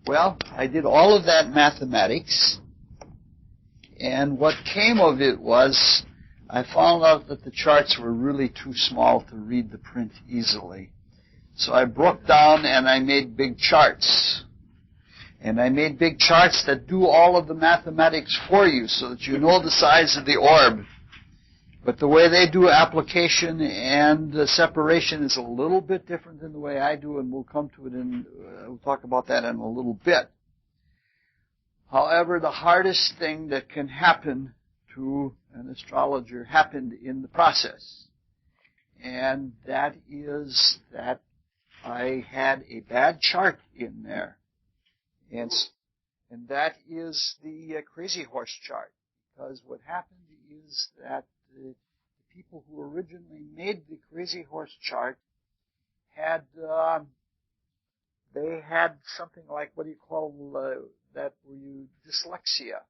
Well, I did all of that mathematics, and what came of it was I found out that the charts were really too small to read the print easily. So I broke down and I made big charts. And I made big charts that do all of the mathematics for you so that you know the size of the orb. But the way they do application and separation is a little bit different than the way I do, and we'll come to it we'll talk about that in a little bit. However, the hardest thing that can happen to an astrologer happened in the process. And that is that I had a bad chart in there. And that is the crazy horse chart. Because what happened is that the people who originally made the crazy horse chart had, they had something like, what do you call that, where you, dyslexia.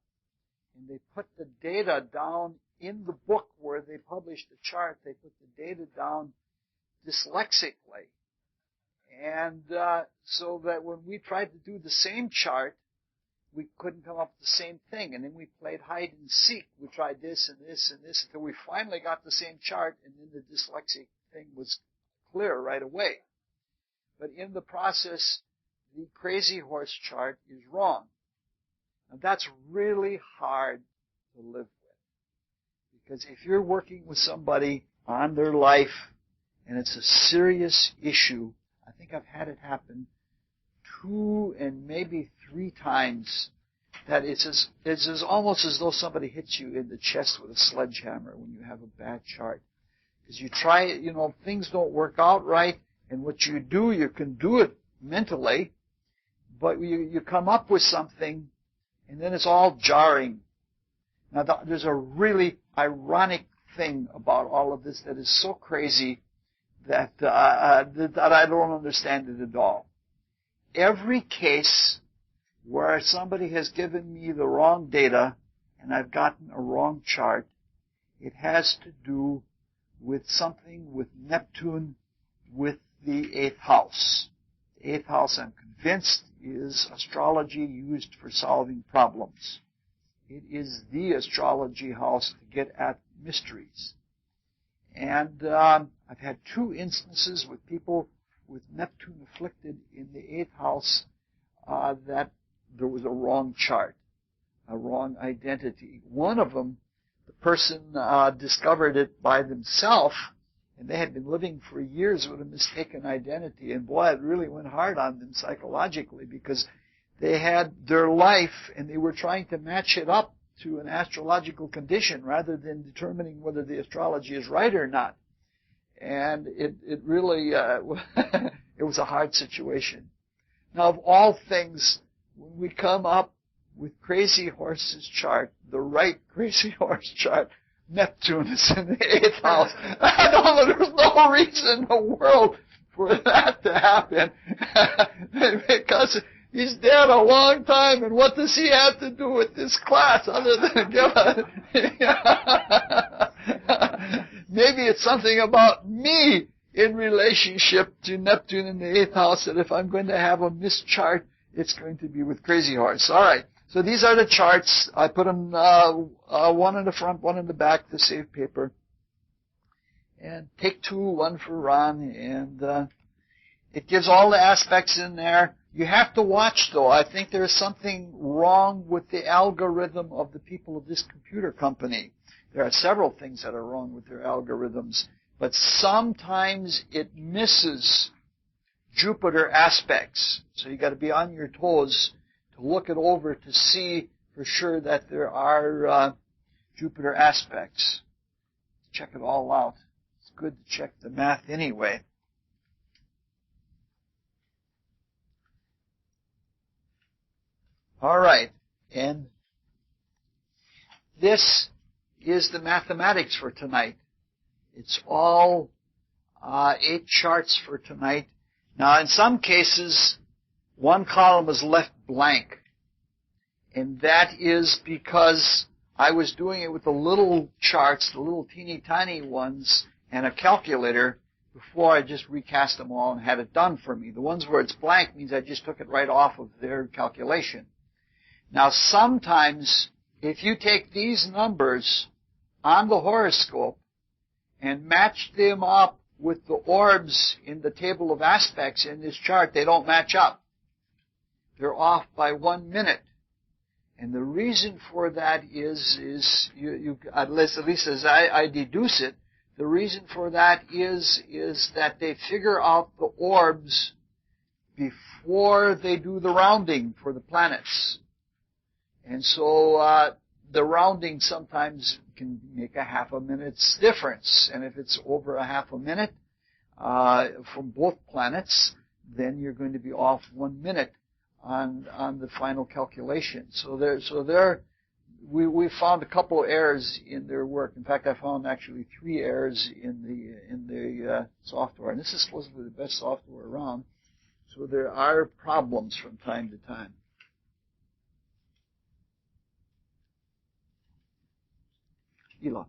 And they put the data down in the book where they published the chart. They put the data down dyslexically. And so that when we tried to do the same chart, we couldn't come up with the same thing. And then we played hide and seek. We tried this and this and this until we finally got the same chart, and then the dyslexic thing was clear right away. But in the process, the crazy horse chart is wrong. And that's really hard to live with. Because if you're working with somebody on their life and it's a serious issue, I think I've had it happen 2 and maybe 3 times, that it's almost as though somebody hits you in the chest with a sledgehammer when you have a bad chart. Because you try it, things don't work out right, and what you do, you can do it mentally, but you come up with something, and then it's all jarring. Now, there's a really ironic thing about all of this that is so crazy that I don't understand it at all. Every case where somebody has given me the wrong data and I've gotten a wrong chart, it has to do with something with Neptune with the 8th house. The 8th house, I'm convinced, is astrology used for solving problems. It is the astrology house to get at mysteries. And I've had 2 instances with people with Neptune afflicted in the 8th house that there was a wrong chart, a wrong identity. One of them, the person discovered it by themselves, and they had been living for years with a mistaken identity. And boy, it really went hard on them psychologically because they had their life and they were trying to match it up to an astrological condition rather than determining whether the astrology is right or not. And it really, it was a hard situation. Now, of all things, when we come up with Crazy Horse's chart, the right Crazy Horse chart, Neptune is in the 8th house. I don't know, there's no reason in the world for that to happen. Because he's dead a long time, and what does he have to do with this class other than give a... Maybe it's something about me in relationship to Neptune in the 8th house, that if I'm going to have a mischart, it's going to be with Crazy Horse. All right. So these are the charts. I put them one in the front, one in the back to save paper. And take 2, one for Ron. And it gives all the aspects in there. You have to watch, though. I think there's something wrong with the algorithm of the people of this computer company. There are several things that are wrong with their algorithms. But sometimes it misses Jupiter aspects. So you've got to be on your toes to look it over to see for sure that there are Jupiter aspects. Check it all out. It's good to check the math anyway. All right. And this is the mathematics for tonight. It's all 8 charts for tonight. Now, in some cases, one column is left blank. And that is because I was doing it with the little charts, the little teeny tiny ones, and a calculator. Before, I just recast them all and had it done for me. The ones where it's blank means I just took it right off of their calculation. Now, sometimes, if you take these numbers on the horoscope and match them up with the orbs in the table of aspects in this chart, they don't match up. They're off by 1 minute. And the reason for that is at least as I deduce it, the reason for that is that they figure out the orbs before they do the rounding for the planets. And so the rounding sometimes can make a half a minute's difference. And if it's over a half a minute from both planets, then you're going to be off 1 minute on the final calculation. We found a couple of errors in their work. In fact, I found actually 3 errors in the software. And this is supposedly the best software around. So there are problems from time to time. Ela.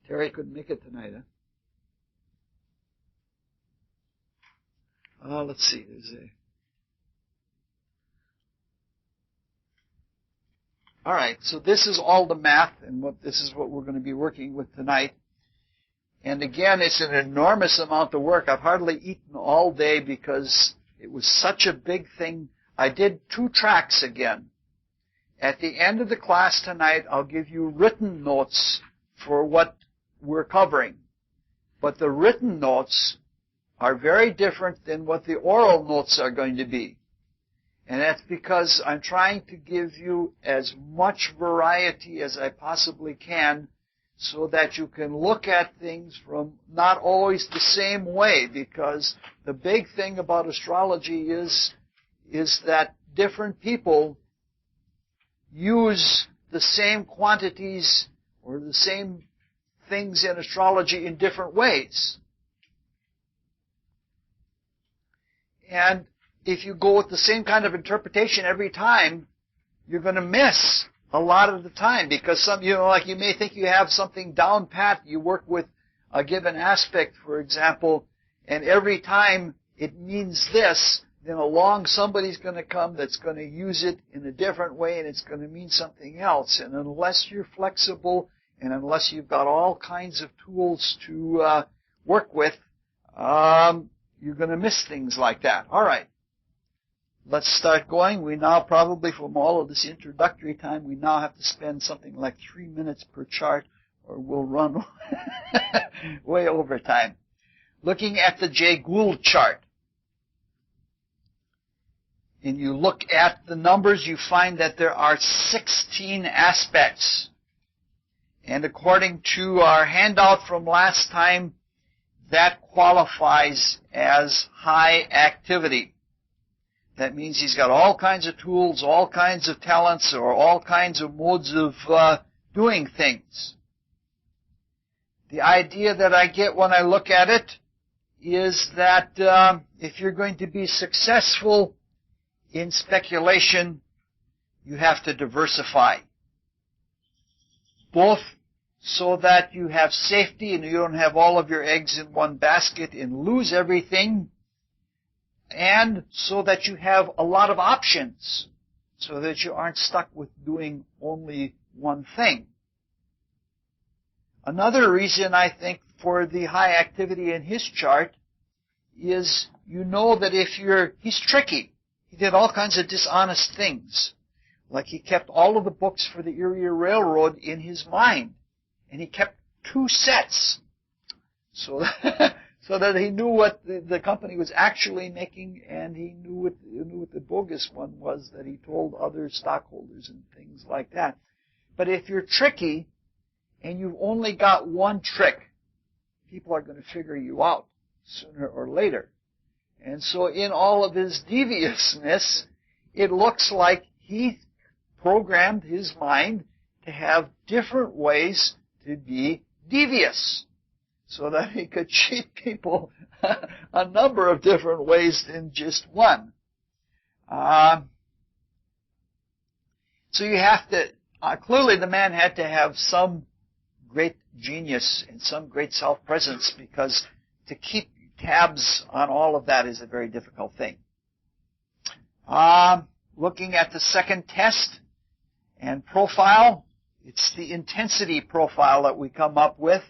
Terry couldn't make it tonight, huh? Let's see. All right, so this is all the math, and this is what we're going to be working with tonight. And again, it's an enormous amount of work. I've hardly eaten all day because it was such a big thing. I did 2 tracks again. At the end of the class tonight, I'll give you written notes for what we're covering. But the written notes are very different than what the oral notes are going to be. And that's because I'm trying to give you as much variety as I possibly can so that you can look at things from not always the same way, because the big thing about astrology is that different people use the same quantities or the same things in astrology in different ways. And if you go with the same kind of interpretation every time, you're going to miss a lot of the time, because you may think you have something down pat. You work with a given aspect, for example, and every time it means this, then along somebody's going to come that's going to use it in a different way, and it's going to mean something else. And unless you're flexible, and unless you've got all kinds of tools to work with, you're going to miss things like that. All right. Let's start going. We now probably, from all of this introductory time, we now have to spend something like 3 minutes per chart, or we'll run way over time. Looking at the Jay Gould chart, and you look at the numbers, you find that there are 16 aspects. And according to our handout from last time, that qualifies as high activity. That means he's got all kinds of tools, all kinds of talents, or all kinds of modes of doing things. The idea that I get when I look at it is that if you're going to be successful in speculation, you have to diversify. Both so that you have safety and you don't have all of your eggs in one basket and lose everything, and so that you have a lot of options, so that you aren't stuck with doing only one thing. Another reason, I think, for the high activity in his chart is you know that he's tricky. He did all kinds of dishonest things. Like he kept all of the books for the Erie Railroad in his mind. And he kept 2 sets. So that he knew what the company was actually making, and he knew what the bogus one was that he told other stockholders and things like that. But if you're tricky and you've only got one trick, people are going to figure you out sooner or later. And so in all of his deviousness, it looks like he programmed his mind to have different ways to be devious, so that he could cheat people a number of different ways than just one. So you have to, clearly the man had to have some great genius and some great self-presence, because to keep tabs on all of that is a very difficult thing. Looking at the second test and profile, it's the intensity profile that we come up with.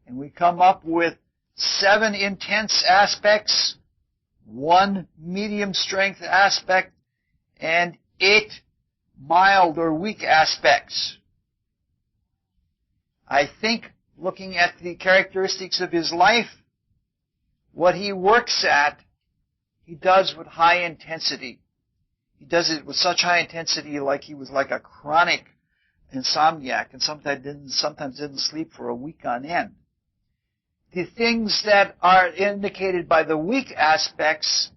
And we come up with 7 intense aspects, 1 medium strength aspect, and 8 mild or weak aspects. I think, looking at the characteristics of his life, what he works at, he does with high intensity. He does it with such high intensity, like he was like a chronic insomniac, and sometimes didn't sleep for a week on end. The things that are indicated by the weak aspects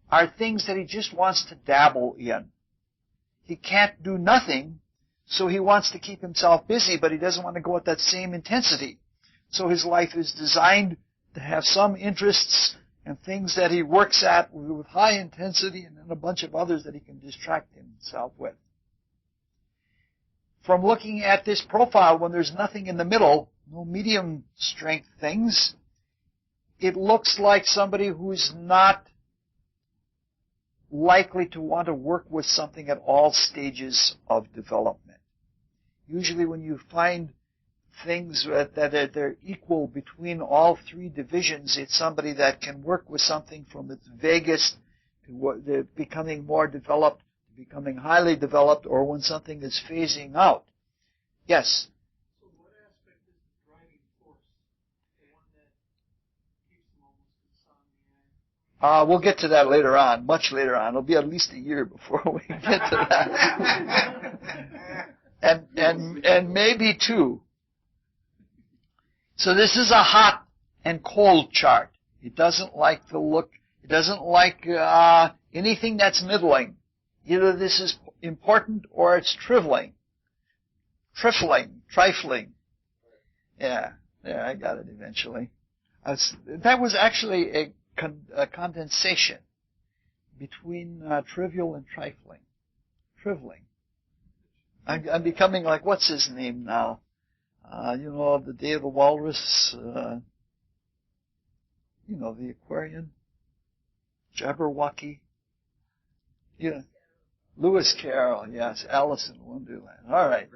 are things that he just wants to dabble in. He can't do nothing, so he wants to keep himself busy, but he doesn't want to go at that same intensity. So his life is designed to have some interests and things that he works at with high intensity, and then a bunch of others that he can distract himself with. From looking at this profile, when there's nothing in the middle, no medium strength things, it looks like somebody who's not likely to want to work with something at all stages of development. Usually when you find things that they're equal between all 3 divisions, it's somebody that can work with something from its vaguest to becoming more developed, becoming highly developed, or when something is phasing out. Yes? So what aspect is the driving force? The one that keeps them almost insomniac? We'll get to that later on, much later on. It'll be at least a year before we get to that. and maybe 2. So this is a hot and cold chart. It doesn't like the look. It doesn't like anything that's middling. Either this is important or it's trifling. Yeah, I got it eventually. That was actually a condensation between trivial and trifling. Triviling. I'm becoming like, what's his name now? The Day of the Walrus, the Aquarian, Jabberwocky. Yeah. Lewis Carroll, yes, Alice in Wonderland. All right.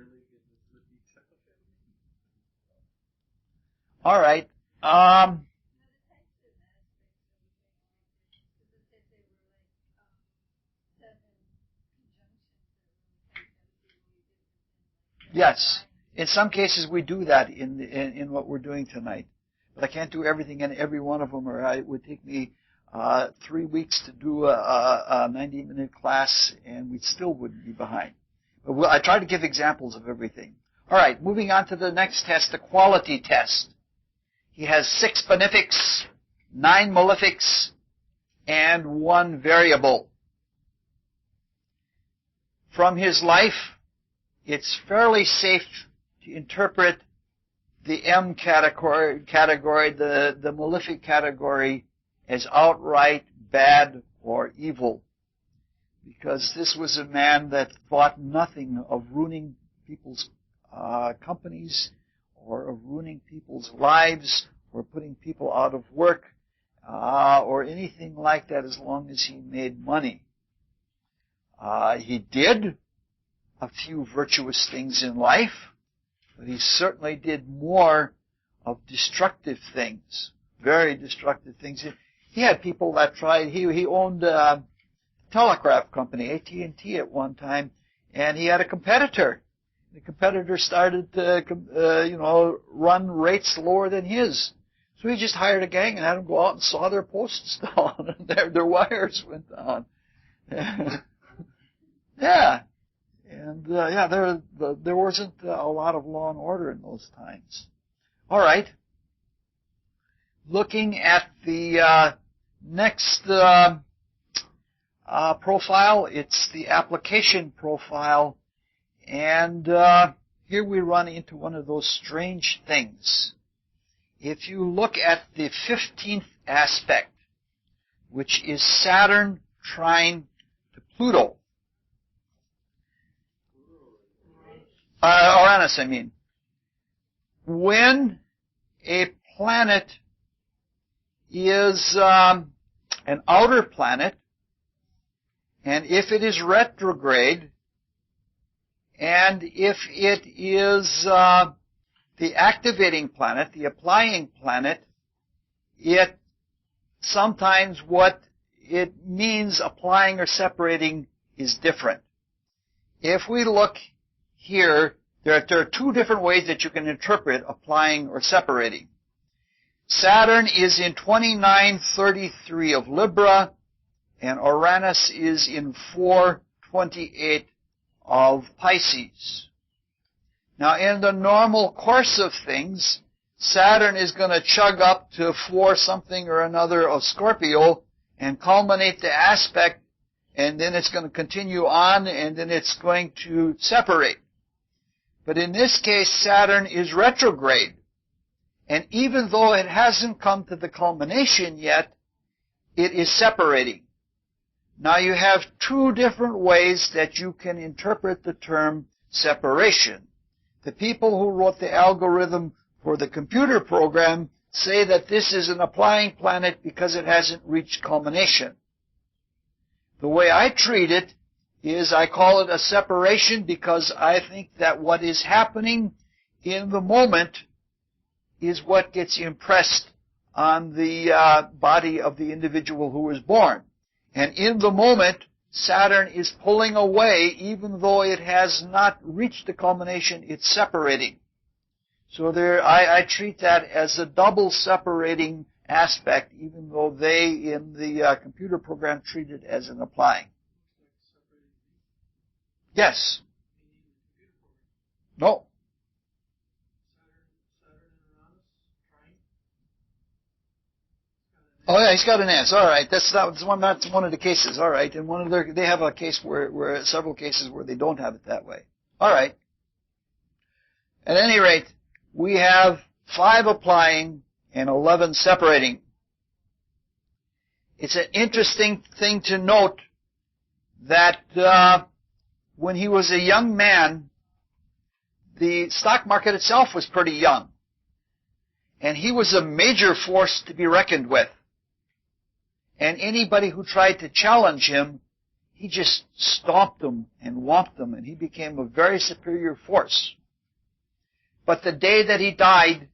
Yes. In some cases we do that in what we're doing tonight. But I can't do everything in every one of them, or it would take me 3 weeks to do a 90-minute class, and we still wouldn't be behind. But I try to give examples of everything. All right, moving on to the next test, the quality test. He has 6 benefics, 9 malefics, and 1 variable. From his life, it's fairly safe to interpret the M category, the malefic category, as outright bad or evil. Because this was a man that thought nothing of ruining people's companies, or of ruining people's lives, or putting people out of work, or anything like that, as long as he made money. He did a few virtuous things in life, but he certainly did more of destructive things, very destructive things. He had people that tried. He owned a telegraph company, AT&T, at one time, and he had a competitor. The competitor started to, run rates lower than his. So he just hired a gang and had them go out and saw their posts down, and their wires went down. Yeah. And, there wasn't a lot of law and order in those times. All right. Looking at the next profile, it's the application profile. And here we run into one of those strange things. If you look at the 15th aspect, which is Saturn trine to Pluto, Uranus, when a planet is an outer planet, and if it is retrograde, and if it is the activating planet, the applying planet, it sometimes what it means applying or separating is different. If we look here, there are two different ways that you can interpret applying or separating. Saturn is in 2933 of Libra, and Uranus is in 428 of Pisces. Now, in the normal course of things, Saturn is going to chug up to 4 something or another of Scorpio and culminate the aspect, and then it's going to continue on, and then it's going to separate. But in this case, Saturn is retrograde. And even though it hasn't come to the culmination yet, it is separating. Now you have 2 different ways that you can interpret the term separation. The people who wrote the algorithm for the computer program say that this is an applying planet because it hasn't reached culmination. The way I treat it is I call it a separation because I think that what is happening in the moment is what gets impressed on the body of the individual who was born. And in the moment, Saturn is pulling away, even though it has not reached the culmination, it's separating. So I treat that as a double separating aspect, even though they, in the computer program, treat it as an applying. Yes. No. Oh yeah, he's got an S. All right, that's one of the cases. All right, and they have a case where several cases where they don't have it that way. All right. At any rate, we have 5 applying and 11 separating. It's an interesting thing to note that when he was a young man, the stock market itself was pretty young, and he was a major force to be reckoned with. And anybody who tried to challenge him, he just stomped them and whomped them, and he became a very superior force. But the day that he died,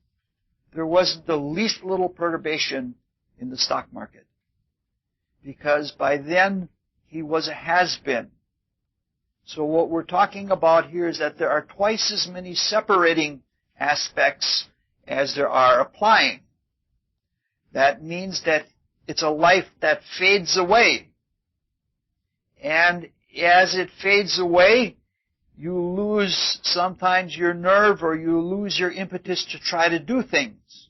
there wasn't the least little perturbation in the stock market. Because by then, he was a has-been. So what we're talking about here is that there are twice as many separating aspects as there are applying. That means that it's a life that fades away. And as it fades away, you lose sometimes your nerve or you lose your impetus to try to do things.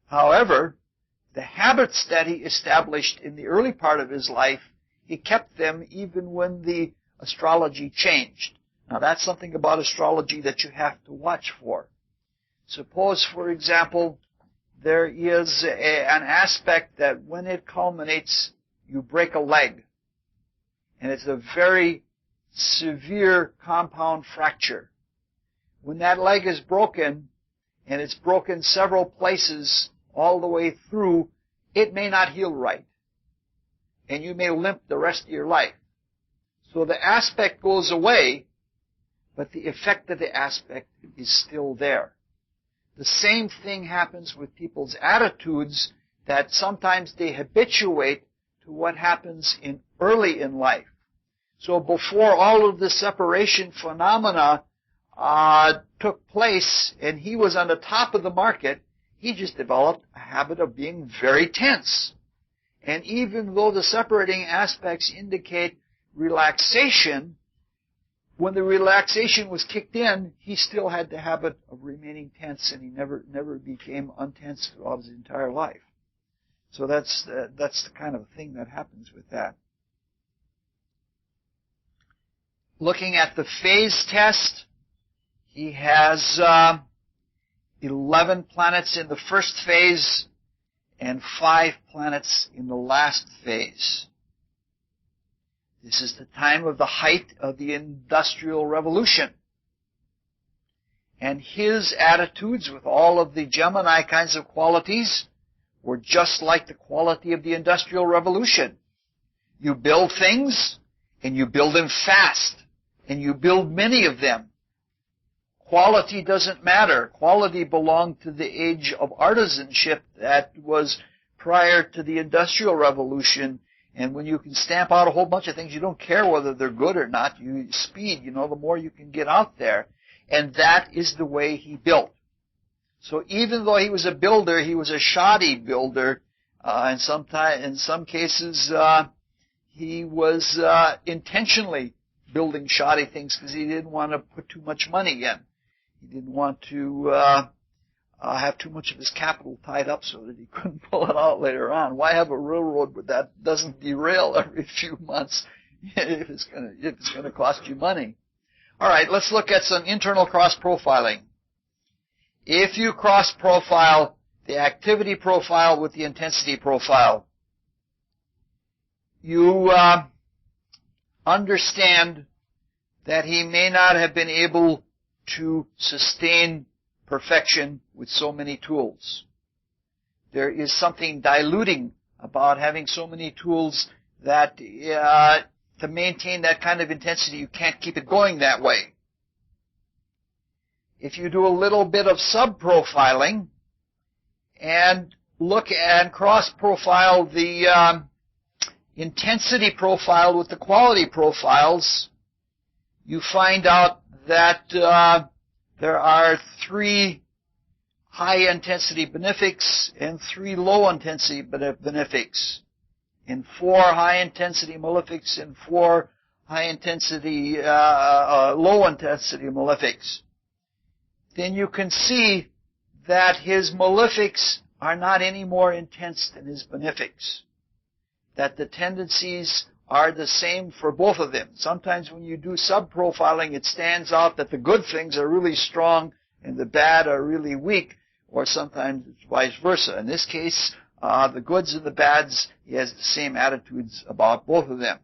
However, the habits that he established in the early part of his life, he kept them even when the astrology changed. Now that's something about astrology that you have to watch for. Suppose, for example, there is an aspect that when it culminates, you break a leg. And it's a very severe compound fracture. When that leg is broken, and it's broken several places all the way through, it may not heal right. And you may limp the rest of your life. So the aspect goes away, but the effect of the aspect is still there. The same thing happens with people's attitudes, that sometimes they habituate to what happens early in life. So before all of the separation phenomena took place and he was on the top of the market, he just developed a habit of being very tense. And even though the separating aspects indicate relaxation, when the relaxation was kicked in, he still had the habit of remaining tense, and he never became untense throughout his entire life. So that's the kind of thing that happens with that. Looking at the phase test, he has 11 planets in the first phase and 5 planets in the last phase. This is the time of the height of the Industrial Revolution. And his attitudes with all of the Gemini kinds of qualities were just like the quality of the Industrial Revolution. You build things, and you build them fast, and you build many of them. Quality doesn't matter. Quality belonged to the age of artisanship that was prior to the Industrial Revolution. And when you can stamp out a whole bunch of things, you don't care whether they're good or not. Speed, the more you can get out there. And that is the way he built. So even though he was a builder, he was a shoddy builder. In some cases, he was intentionally building shoddy things because he didn't want to put too much money in. He didn't want to have too much of his capital tied up so that he couldn't pull it out later on. Why have a railroad where that doesn't derail every few months if it's going to cost you money? All right, let's look at some internal cross-profiling. If you cross-profile the activity profile with the intensity profile, you understand that he may not have been able to sustain perfection with so many tools. There is something diluting about having so many tools that to maintain that kind of intensity, you can't keep it going that way. If you do a little bit of sub-profiling and look and cross-profile the intensity profile with the quality profiles, you find out that there are 3 high-intensity benefics and 3 low-intensity benefics, and 4 high-intensity malefics and 4 high-intensity, low-intensity malefics. Then you can see that his malefics are not any more intense than his benefics, that the tendencies are the same for both of them. Sometimes when you do sub-profiling, it stands out that the good things are really strong and the bad are really weak, or sometimes it's vice versa. In this case, the goods and the bads, he has the same attitudes about both of them.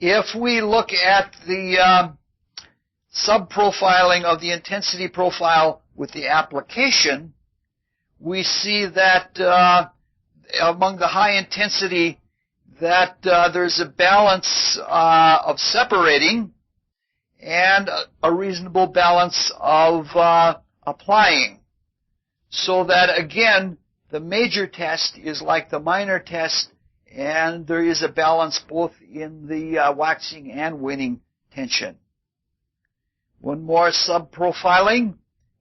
If we look at the sub-profiling of the intensity profile with the application, we see that among the high intensity, that there's a balance of separating and a reasonable balance of applying. So that, again, the major test is like the minor test, and there is a balance both in the waxing and waning tension. One more sub-profiling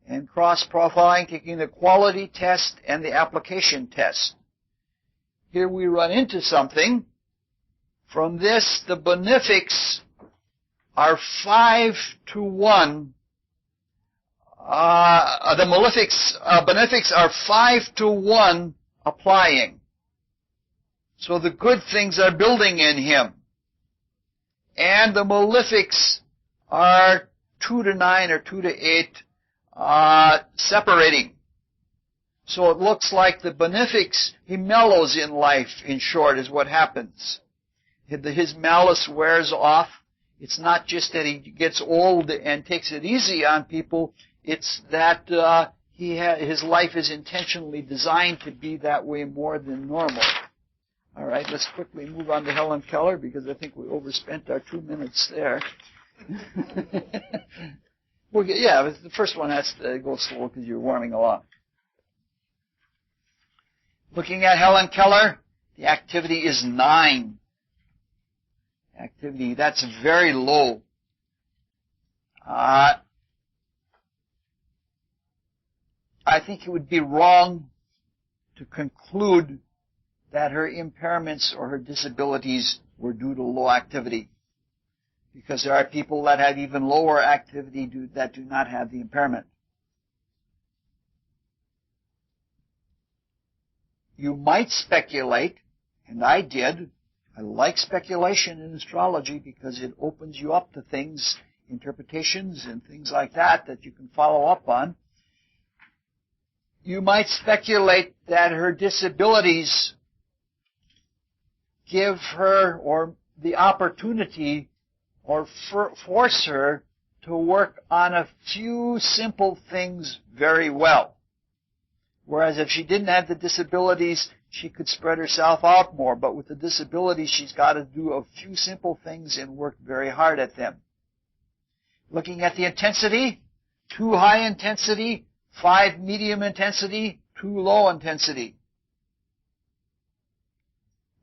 and cross-profiling, taking the quality test and the application test. Here we run into something. From this, the benefics are 5 to 1. The benefics are 5 to 1 applying. So the good things are building in him. And the malefics are 2 to 9 or 2 to 8 separating. So it looks like the benefics, he mellows in life, in short, is what happens. His malice wears off. It's not just that he gets old and takes it easy on people. It's that his life is intentionally designed to be that way more than normal. All right, let's quickly move on to Helen Keller because I think we overspent our 2 minutes there. Well, yeah, the first one has to go slow because you're warming along. Looking at Helen Keller, the activity is 9. Activity, that's very low. I think it would be wrong to conclude that her impairments or her disabilities were due to low activity, because there are people that have even lower activity that do not have the impairment. You might speculate, and I did. I like speculation in astrology because it opens you up to things, interpretations and things like that you can follow up on. You might speculate that her disabilities give her or the opportunity or force her to to work on a few simple things very well. Whereas if she didn't have the disabilities, she could spread herself out more. But with the disabilities, she's got to do a few simple things and work very hard at them. Looking at the intensity, 2 high intensity, 5 medium intensity, 2 low intensity.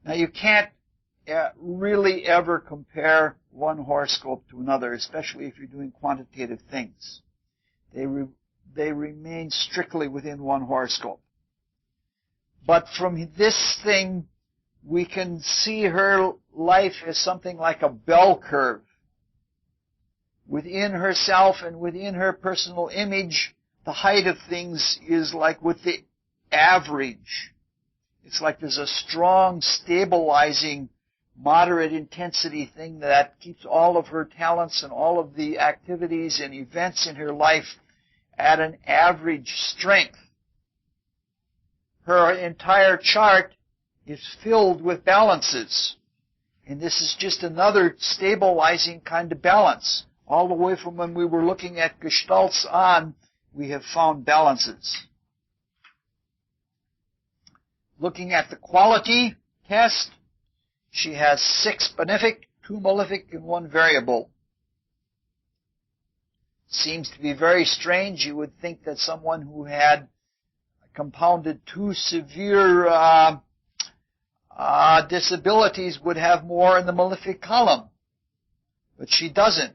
Now you can't really ever compare one horoscope to another, especially if you're doing quantitative things. They remain strictly within one horoscope. But from this thing, we can see her life as something like a bell curve. Within herself and within her personal image, the height of things is like with the average. It's like there's a strong, stabilizing, moderate intensity thing that keeps all of her talents and all of the activities and events in her life at an average strength. Her entire chart is filled with balances. And this is just another stabilizing kind of balance. All the way from when we were looking at gestalts on, we have found balances. Looking at the quality test, she has 6 benefic, 2 malefic, and 1 variable. Seems to be very strange. You would think that someone who had compounded 2 severe disabilities would have more in the malefic column. But she doesn't.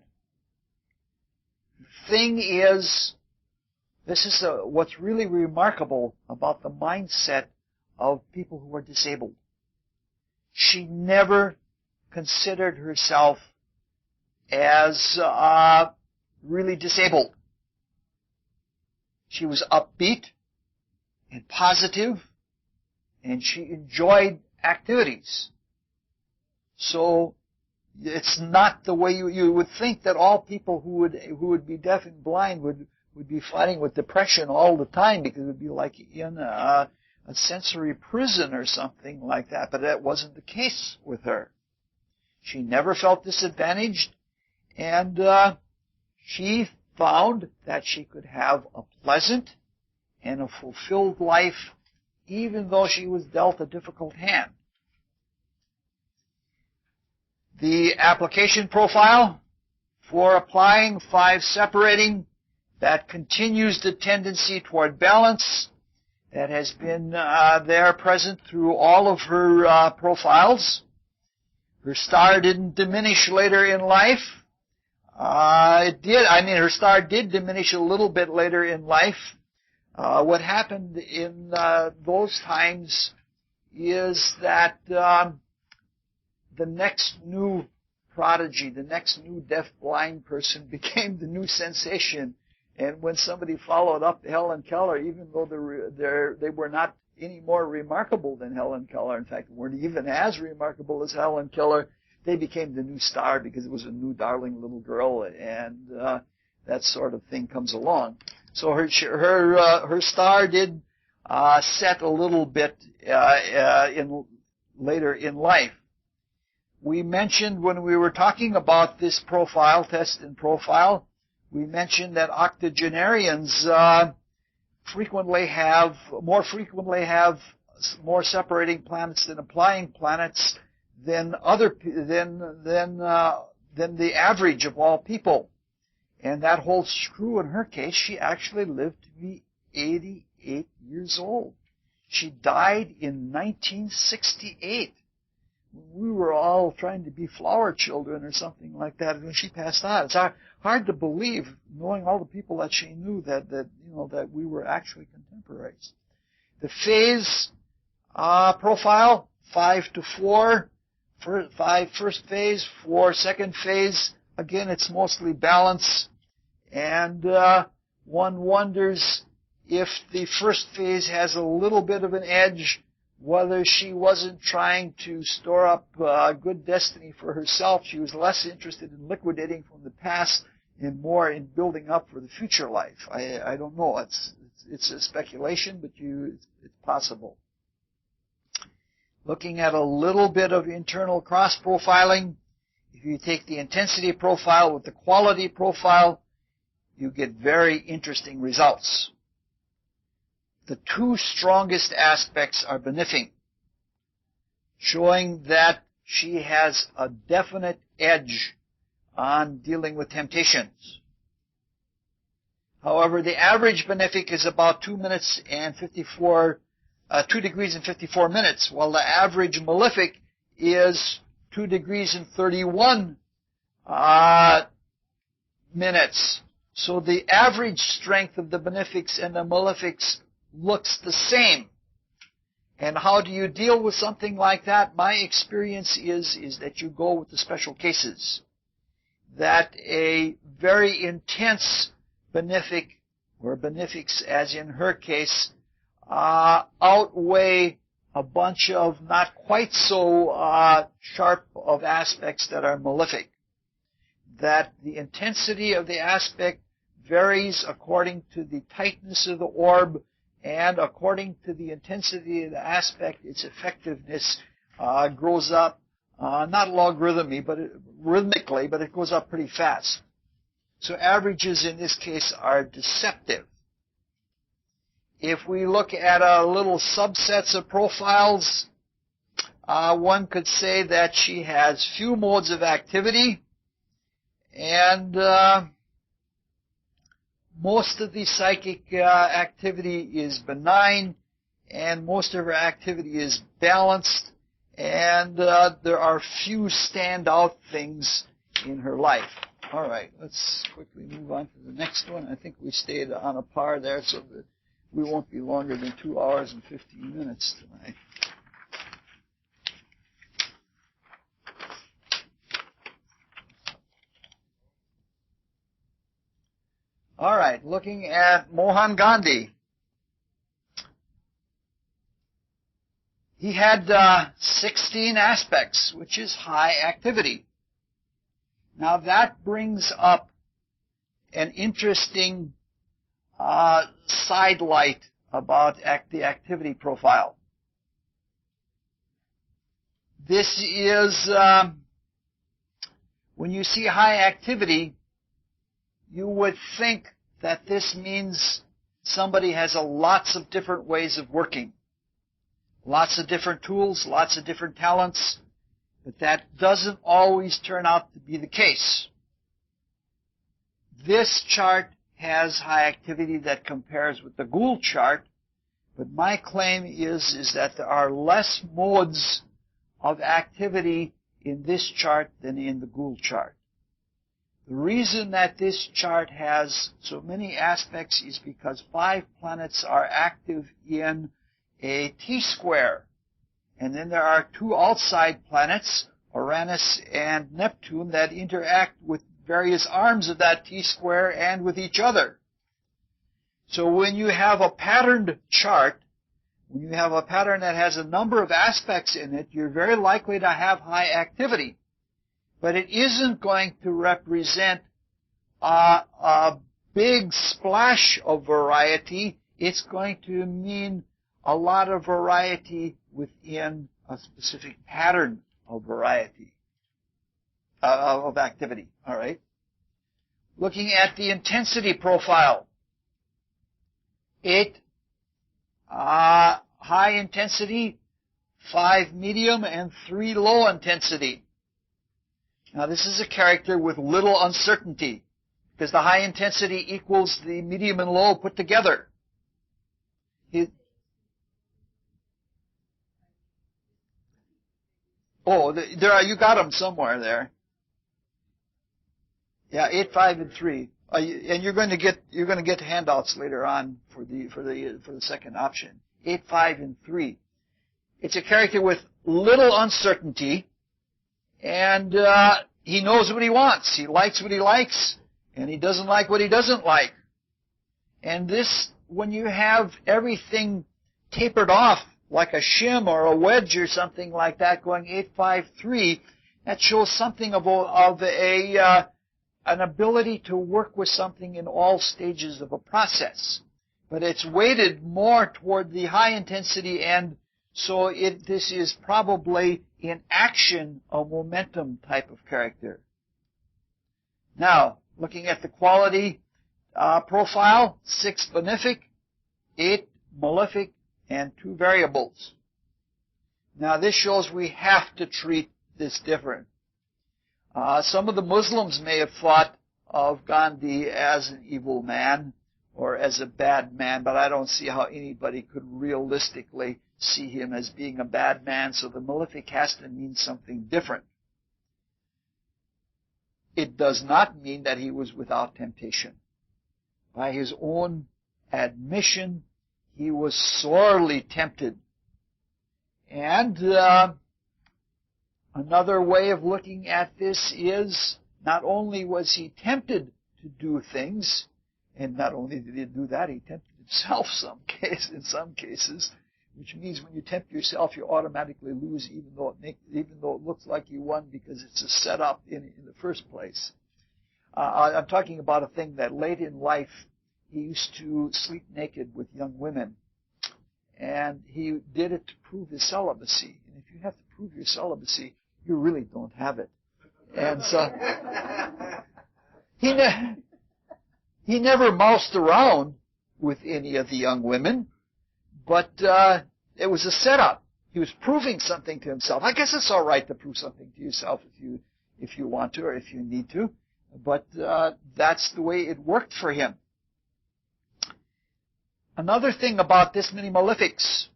The thing is, this is what's really remarkable about the mindset of people who are disabled. She never considered herself as really disabled. She was upbeat and positive, and she enjoyed activities. So it's not the way you would think that all people who would be deaf and blind would be fighting with depression all the time, because it would be like in a sensory prison or something like that. But that wasn't the case with her. She never felt disadvantaged, and she found that she could have a pleasant and a fulfilled life even though she was dealt a difficult hand. The application profile for applying 5 separating, that continues the tendency toward balance that has been there present through all of her profiles. Her star didn't diminish later in life. Her star did diminish a little bit later in life. What happened in those times is that the next new prodigy, the next new deaf-blind person became the new sensation. And when somebody followed up Helen Keller, even though they were not any more remarkable than Helen Keller, in fact, weren't even as remarkable as Helen Keller, they became the new star because it was a new darling little girl, and that sort of thing comes along. So her star did set a little bit later in life. We mentioned when we were talking about this profile, test and profile, we mentioned that octogenarians frequently have more separating planets than applying planets than the average of all people. And that holds true in her case. She actually lived to be 88 years old. She died in 1968. We were all trying to be flower children or something like that when she passed on. It's hard to believe, knowing all the people that she knew, that we were actually contemporaries. The phase profile, 5 to 4, 5 first phase, 4 second phase. Again, it's mostly balance, and one wonders if the first phase has a little bit of an edge, whether she wasn't trying to store up good destiny for herself. She was less interested in liquidating from the past and more in building up for the future life. I don't know. It's a speculation, but it's possible. Looking at a little bit of internal cross-profiling, If you take the intensity profile with the quality profile, you get very interesting results. The two strongest aspects are benefic, showing that she has a definite edge on dealing with temptations. However, the average benefic is about 2 degrees and 54 minutes, while the average malefic is 2 degrees and 31 minutes. So the average strength of the benefics and the malefics looks the same. And how do you deal with something like that? My experience is that you go with the special cases. That a very intense benefic, or benefics as in her case, outweigh a bunch of not quite so sharp of aspects that are malefic. That the intensity of the aspect varies according to the tightness of the orb, and according to the intensity of the aspect, its effectiveness grows up, not rhythmically, but it goes up pretty fast. So averages in this case are deceptive. If we look at a little subsets of profiles, one could say that she has few modes of activity, and most of the psychic activity is benign, and most of her activity is balanced, and there are few standout things in her life. All right, let's quickly move on to the next one. I think we stayed on a par there, so that we won't be longer than 2 hours and 15 minutes tonight. All right, looking at Mohan Gandhi. He had 16 aspects, which is high activity. Now that brings up an interesting sidelight about the activity profile. This is, when you see high activity, you would think that this means somebody has lots of different ways of working. Lots of different tools, lots of different talents, but that doesn't always turn out to be the case. This chart has high activity that compares with the Gould chart, but my claim is that there are less modes of activity in this chart than in the Gould chart. The reason that this chart has so many aspects is because 5 planets are active in a T-square. And then there are 2 outside planets, Uranus and Neptune, that interact with various arms of that T-square and with each other. So when you have a patterned chart, when you have a pattern that has a number of aspects in it, you're very likely to have high activity. But it isn't going to represent a big splash of variety. It's going to mean a lot of variety within a specific pattern of variety, of activity. All right. Looking at the intensity profile. 8 high intensity, 5 medium, and 3 low intensity. Now this is a character with little uncertainty, because the high intensity equals the medium and low put together. You got them somewhere there. Yeah, 8, 5, and 3. And you're going to get handouts later on for the second option. 8, 5, and 3. It's a character with little uncertainty, and he knows what he wants. He likes what he likes, and he doesn't like what he doesn't like. And this, when you have everything tapered off like a shim or a wedge or something like that, going 8, 5, 3, that shows something of an ability to work with something in all stages of a process. But it's weighted more toward the high intensity end, So this is probably in action a momentum type of character. Now, looking at the quality profile, 6 benefic, 8 malefic, and 2 variables. Now, this shows we have to treat this different. Some of the Muslims may have thought of Gandhi as an evil man or as a bad man, but I don't see how anybody could realistically see him as being a bad man, so the malefic has to mean something different. It does not mean that he was without temptation. By his own admission, he was sorely tempted. And another way of looking at this is, not only was he tempted to do things, and not only did he do that, he tempted himself in some cases, which means when you tempt yourself, you automatically lose, even though it looks like you won because it's a setup in the first place. I'm talking about a thing that late in life he used to sleep naked with young women, and he did it to prove his celibacy. And if you have to prove your celibacy, you really don't have it. And so he never moused around with any of the young women, but it was a setup. He was proving something to himself. I guess it's all right to prove something to yourself if you want to or if you need to, but that's the way it worked for him. Another thing about this many malefics,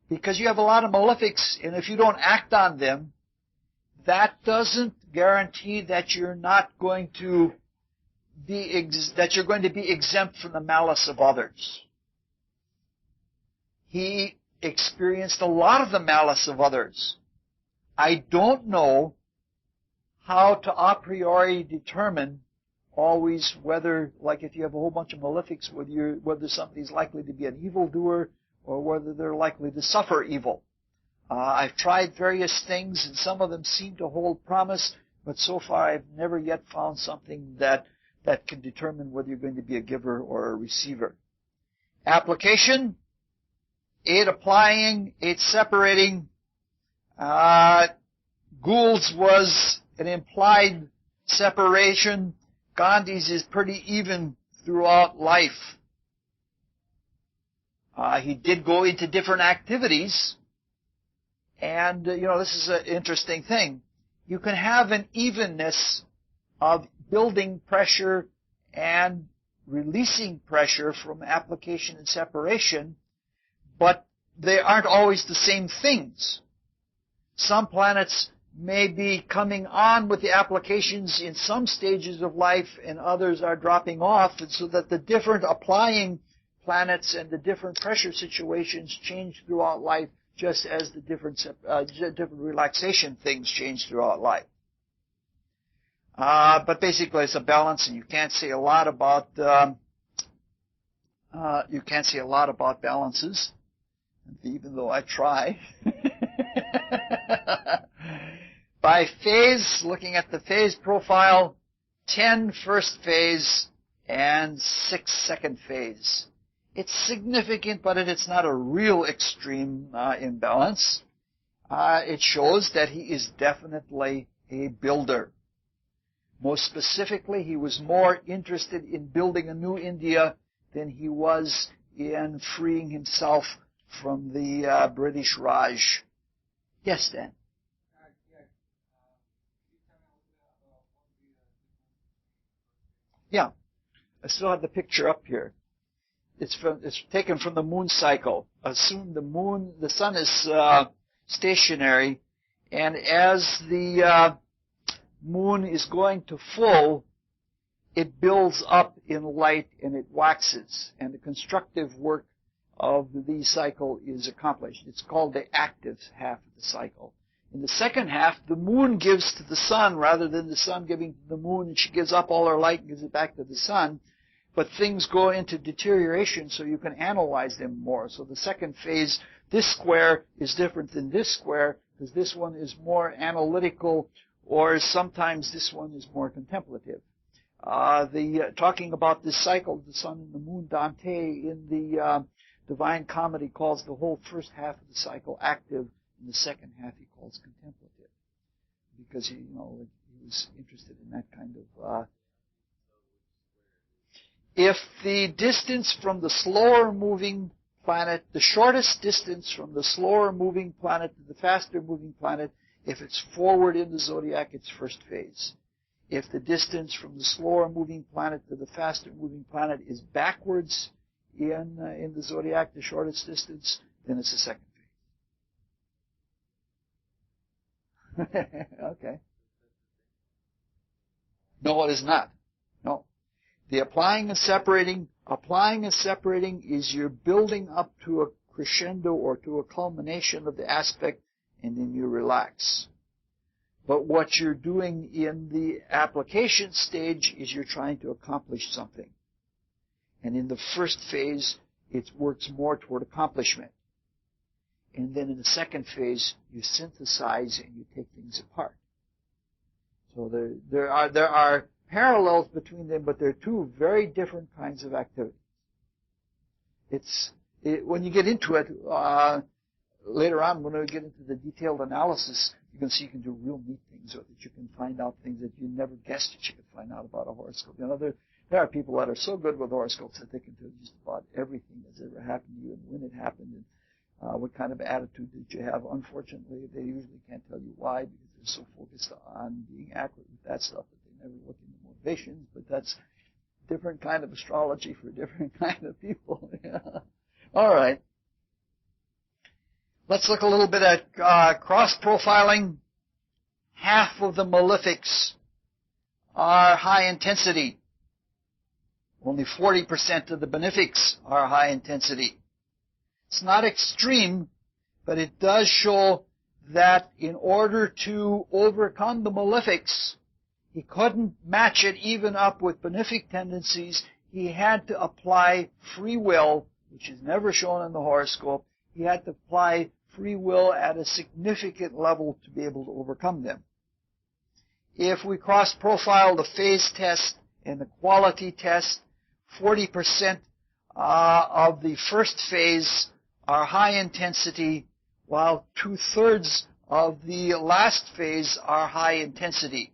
because you have a lot of malefics, and if you don't act on them, that doesn't guarantee that you're not going to be exempt from the malice of others. He experienced a lot of the malice of others. I don't know how to a priori determine always whether, like if you have a whole bunch of malefics, whether somebody's likely to be an evildoer or whether they're likely to suffer evil. I've tried various things, and some of them seem to hold promise, but so far I've never yet found something that can determine whether you're going to be a giver or a receiver. Application, 8 applying, 8 separating. Gould's was an implied separation. Gandhi's is pretty even throughout life. He did go into different activities. And, this is an interesting thing. You can have an evenness of building pressure and releasing pressure from application and separation, but they aren't always the same things. Some planets may be coming on with the applications in some stages of life, and others are dropping off, and so that the different applying planets and the different pressure situations change throughout life, just as the different relaxation things change throughout life. But basically, it's a balance, and you can't say a lot about balances, even though I try. By phase, looking at the phase profile, 10 first phase and 6 second phase. It's significant, but it's not a real extreme imbalance. It shows that he is definitely a builder. Most specifically, he was more interested in building a new India than he was in freeing himself from the British Raj. Yes, Dan? Yeah, I still have the picture up here. It's taken from the moon cycle. Assume the sun is stationary, and as the moon is going to full, it builds up in light and it waxes, and the constructive work of the cycle is accomplished. It's called the active half of the cycle. In the second half, the moon gives to the sun rather than the sun giving to the moon, and she gives up all her light and gives it back to the sun. But things go into deterioration, so you can analyze them more. So the second phase, this square is different than this square, because this one is more analytical, or sometimes this one is more contemplative. Talking about this cycle of the sun and the moon, Dante in the Divine Comedy calls the whole first half of the cycle active, and the second half he calls contemplative, because he was interested in that kind of. If the distance from the slower moving planet, the shortest distance from the slower moving planet to the faster moving planet, if it's forward in the zodiac, it's first phase. If the distance from the slower moving planet to the faster moving planet is backwards in the zodiac, the shortest distance, then it's the second phase. Okay. No, it is not. No. The applying and separating is you're building up to a crescendo or to a culmination of the aspect, and then you relax. But what you're doing in the application stage is you're trying to accomplish something. And in the first phase, it works more toward accomplishment. And then in the second phase, you synthesize and you take things apart. So there are parallels between them, but they're two very different kinds of activities. When you get into it, later on, when we get into the detailed analysis, you can see you can do real neat things with it. You can find out things that you never guessed that you could find out about a horoscope. There are people that are so good with horoscopes that they can do just about everything that's ever happened to you and when it happened and what kind of attitude did you have. Unfortunately, they usually can't tell you why because they're so focused on being accurate with that stuff that they never look into motivations. But that's a different kind of astrology for different kind of people. All right. Let's look a little bit at cross-profiling. Half of the malefics are high intensity. Only 40% of the benefics are high intensity. It's not extreme, but it does show that in order to overcome the malefics, he couldn't match it even up with benefic tendencies. He had to apply free will, which is never shown in the horoscope. He had to apply free will at a significant level to be able to overcome them. If we cross-profile the phase test and the quality test, 40% of the first phase are high intensity, while 2/3 of the last phase are high intensity.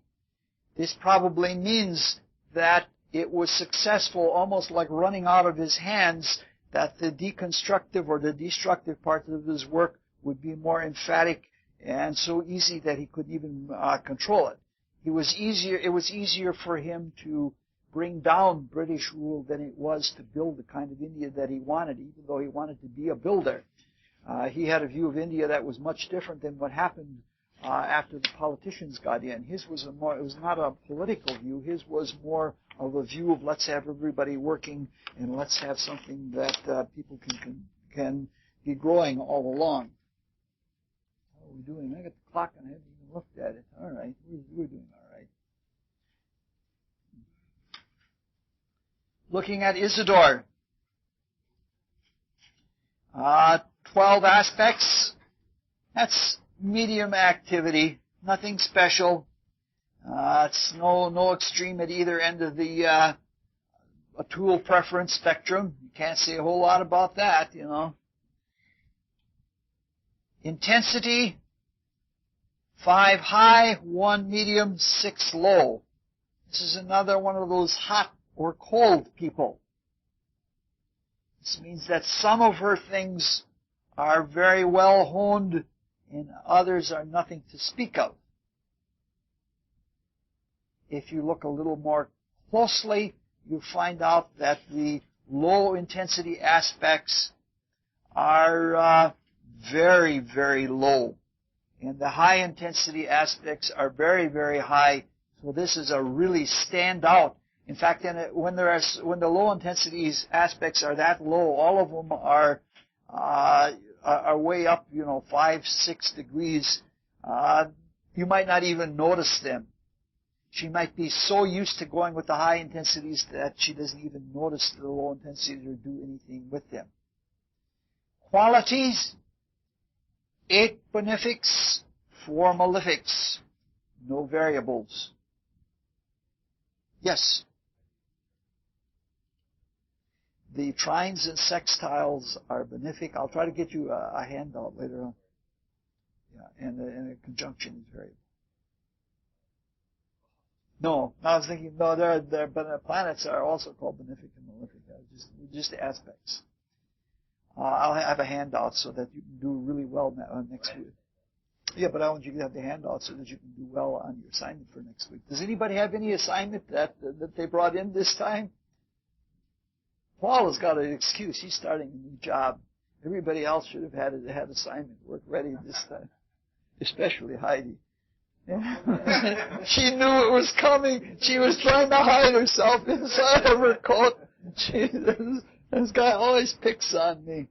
This probably means that it was successful, almost like running out of his hands, that the deconstructive or the destructive parts of his work would be more emphatic and so easy that he couldn't even control it. It was easier for him to bring down British rule than it was to build the kind of India that he wanted, even though he wanted to be a builder. He had a view of India that was much different than what happened after the politicians got in. His was it was not a political view. His was more of a view of let's have everybody working and let's have something that people can be growing all along. How are we doing? I got the clock and I haven't even looked at it. All right, we're doing all right. Looking at Isidore. 12 aspects. That's medium activity. Nothing special. It's no extreme at either end of the a tool preference spectrum. You can't say a whole lot about that, Intensity, 5 high, 1 medium, 6 low. This is another one of those hot or cold people. This means that some of her things are very well honed and others are nothing to speak of. If you look a little more closely, you find out that the low intensity aspects are very, very low. And the high intensity aspects are very, very high. So this is a really standout. In fact, when the low intensity aspects are that low, all of them are way up, 5-6 degrees. You might not even notice them. She might be so used to going with the high intensities that she doesn't even notice the low intensities or do anything with them. Qualities, 8 benefics, 4 malefics. No variables. Yes? The trines and sextiles are benefic. I'll try to get you a handout later on. Yeah, and a conjunction is variable. No, I was thinking, no, but planets are also called benefic and malefic. Just aspects. I'll have a handout so that you can do really well next week. Yeah, but I want you to have the handout so that you can do well on your assignment for next week. Does anybody have any assignment that they brought in this time? Paul has got an excuse. He's starting a new job. Everybody else should have had assignment work ready this time, especially Heidi. She knew it was coming. She was trying to hide herself inside of her coat. This guy always picks on me.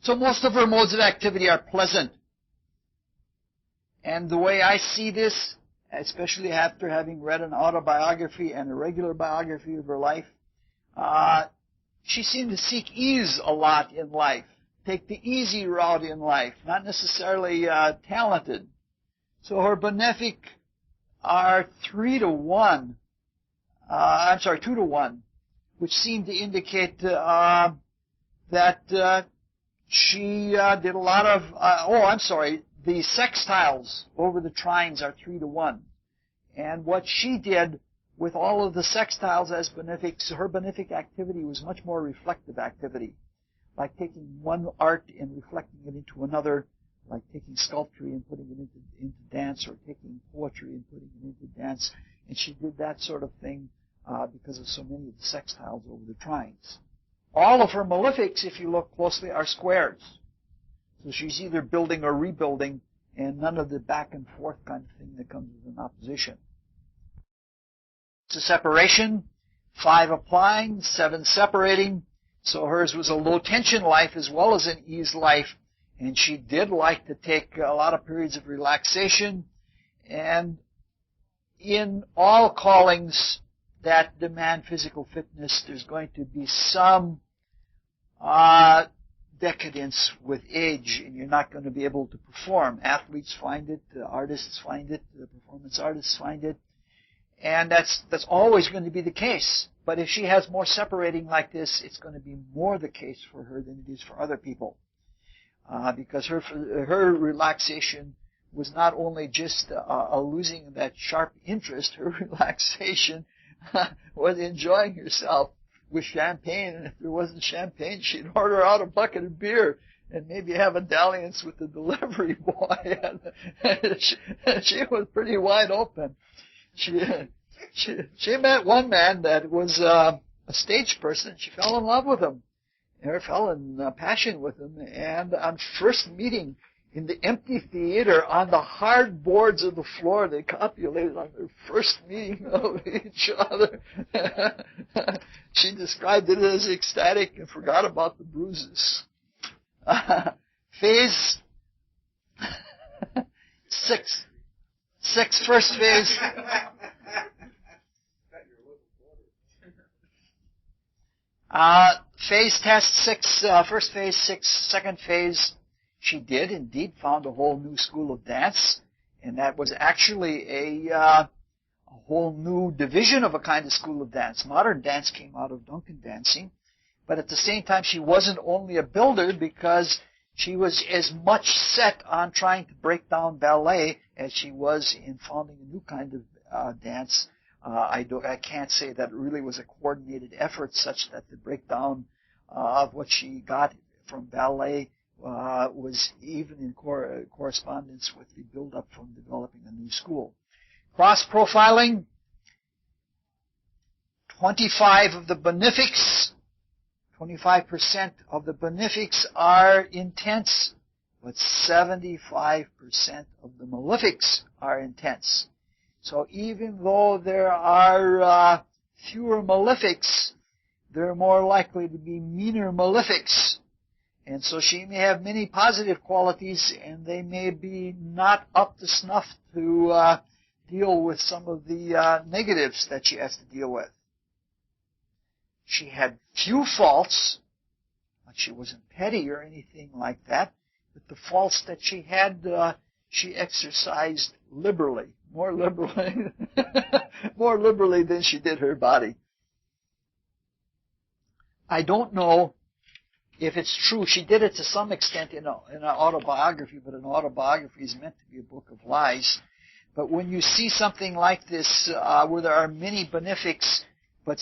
So most of her modes of activity are pleasant. And the way I see this, especially after having read an autobiography and a regular biography of her life, she seemed to seek ease a lot in life. Take the easy route in life, not necessarily talented. So her benefic are 2 to 1, which seem to indicate that she did a lot of, the sextiles over the trines are 3 to 1. And what she did with all of the sextiles as benefics, her benefic activity was much more reflective activity. Like taking one art and reflecting it into another, like taking sculpture and putting it into dance, or taking poetry and putting it into dance. And she did that sort of thing because of so many of the sextiles over the trines. All of her malefics, if you look closely, are squares. So she's either building or rebuilding, and none of the back and forth kind of thing that comes with an opposition. It's a separation, 5 applying, 7 separating. So hers was a low-tension life as well as an ease life, and she did like to take a lot of periods of relaxation. And in all callings that demand physical fitness, there's going to be some decadence with age, and you're not going to be able to perform. Athletes find it, artists find it, the performance artists find it, and that's always going to be the case. But if she has more separating like this, it's going to be more the case for her than it is for other people, because her relaxation was not only just a losing that sharp interest. Her relaxation was enjoying herself with champagne, and if there wasn't champagne, she'd order out a bucket of beer and maybe have a dalliance with the delivery boy. And she was pretty wide open. She met one man that was a stage person. She fell in love with him, and fell in passion with him. And on first meeting in the empty theater, on the hard boards of the floor, they copulated on their first meeting of each other. She described it as ecstatic and forgot about the bruises. Phase 6. First phase. Phase test 6, first phase 6, second phase, she did indeed found a whole new school of dance, and that was actually a whole new division of a kind of school of dance. Modern dance came out of Duncan dancing, but at the same time she wasn't only a builder, because she was as much set on trying to break down ballet as she was in founding a new kind of dance. I can't say that it really was a coordinated effort such that the breakdown of what she got from ballet was even in correspondence with the build-up from developing a new school. Cross-profiling, 25 of the benefics, 25% of the benefics are intense, but 75% of the malefics are intense. So even though there are fewer malefics, there are more likely to be meaner malefics. And so she may have many positive qualities, and they may be not up to snuff to deal with some of the negatives that she has to deal with. She had few faults, but she wasn't petty or anything like that. But the faults that she had, she exercised liberally, more liberally than she did her body. I don't know if it's true. She did it to some extent in an autobiography, but an autobiography is meant to be a book of lies. But when you see something like this, where there are many benefics, but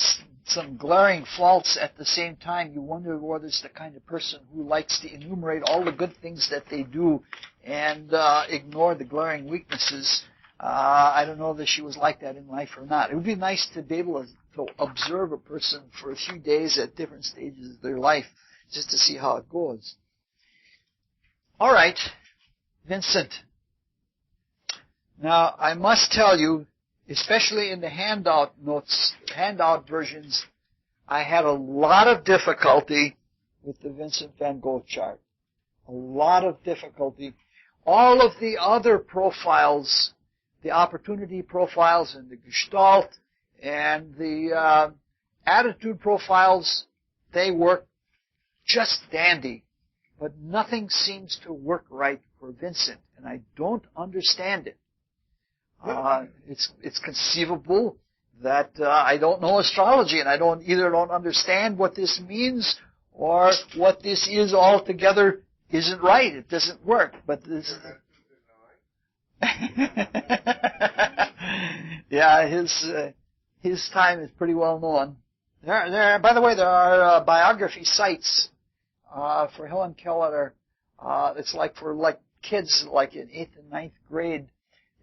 some glaring faults at the same time, you wonder whether it's the kind of person who likes to enumerate all the good things that they do and ignore the glaring weaknesses. I don't know that she was like that in life or not. It would be nice to be able to observe a person for a few days at different stages of their life, just to see how it goes. All right, Vincent. Now, I must tell you, especially in the handout versions, I had a lot of difficulty with the Vincent van Gogh chart. A lot of difficulty. All of the other profiles, the opportunity profiles and the Gestalt and the attitude profiles, they work just dandy. But nothing seems to work right for Vincent, and I don't understand it. It's conceivable that I don't know astrology, and I don't understand what this means or what this is altogether isn't right. It doesn't work. But this is yeah, his time is pretty well known. By the way, there are biography sites for Helen Keller. It's like for kids like in 8th and 9th grade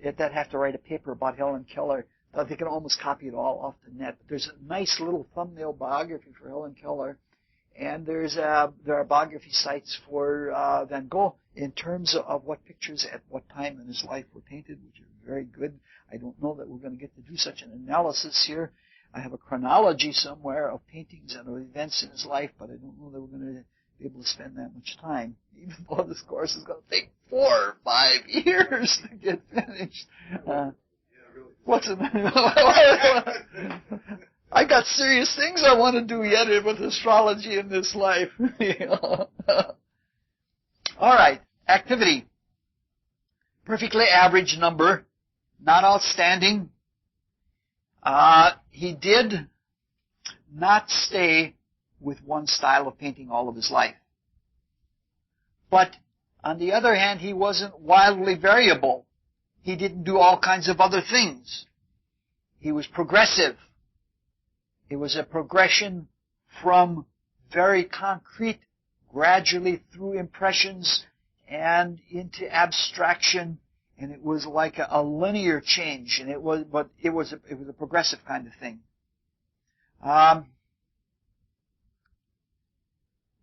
that have to write a paper about Helen Keller. They can almost copy it all off the net. But there's a nice little thumbnail biography for Helen Keller, and there are biography sites for Van Gogh in terms of what pictures at what time in his life were painted, which are very good. I don't know that we're going to get to do such an analysis here. I have a chronology somewhere of paintings and of events in his life, but I don't know that we're going to be able to spend that much time, even though this course is going to take 4 or 5 years to get finished. What's the I got serious things I want to do yet with astrology in this life. All right, activity. Perfectly average number, not outstanding. He did not stay with one style of painting all of his life. But on the other hand, he wasn't wildly variable. He didn't do all kinds of other things. He was progressive. It was a progression from very concrete, gradually through impressions and into abstraction, and it was like a linear change, and it was a progressive kind of thing.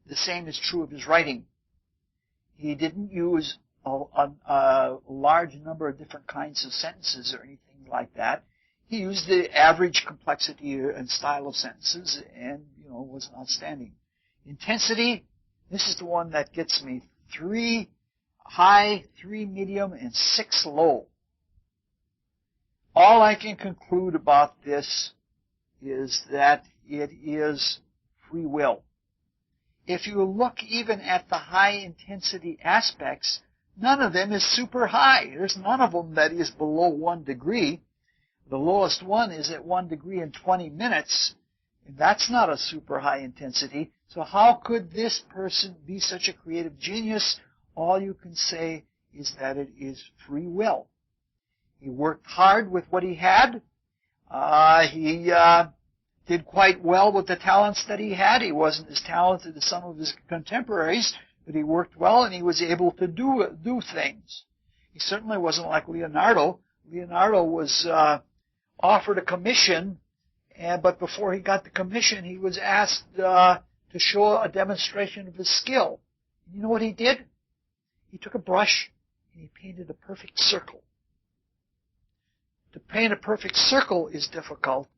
The same is true of his writing. He didn't use a large number of different kinds of sentences or anything like that. He used the average complexity and style of sentences, and was outstanding. Intensity, this is the one that gets me. 3 high, 3 medium, and 6 low. All I can conclude about this is that it is free will. If you look even at the high intensity aspects, none of them is super high. There's none of them that is below 1 degree. The lowest one is at 1 degree in 20 minutes. And that's not a super high intensity. So how could this person be such a creative genius? All you can say is that it is free will. He worked hard with what he had. He did quite well with the talents that he had. He wasn't as talented as some of his contemporaries, but he worked well and he was able to do things. He certainly wasn't like Leonardo. Leonardo was offered a commission, but before he got the commission, he was asked to show a demonstration of his skill. You know what he did? He took a brush and he painted a perfect circle. To paint a perfect circle is difficult,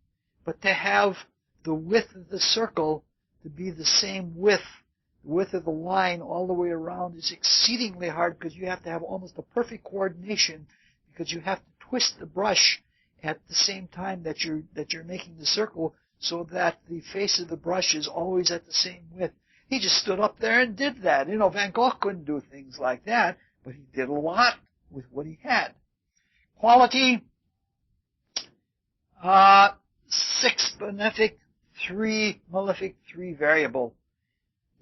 but to have the width of the circle to be the same width, the width of the line all the way around is exceedingly hard because you have to have almost a perfect coordination because you have to twist the brush at the same time that you're making the circle so that the face of the brush is always at the same width. He just stood up there and did that. Van Gogh couldn't do things like that, but he did a lot with what he had. Quality, 6 benefic, 3 malefic, 3 variable.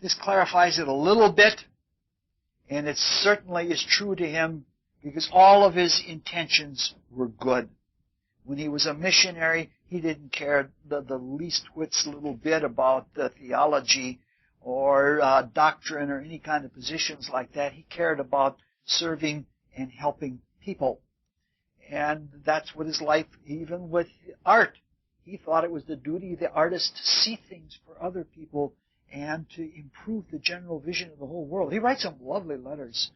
This clarifies it a little bit, and it certainly is true to him because all of his intentions were good. When he was a missionary, he didn't care the least whit's little bit about theology or doctrine or any kind of positions like that. He cared about serving and helping people. And that's what his life, even with art, he thought it was the duty of the artist to see things for other people and to improve the general vision of the whole world. He writes some lovely letters.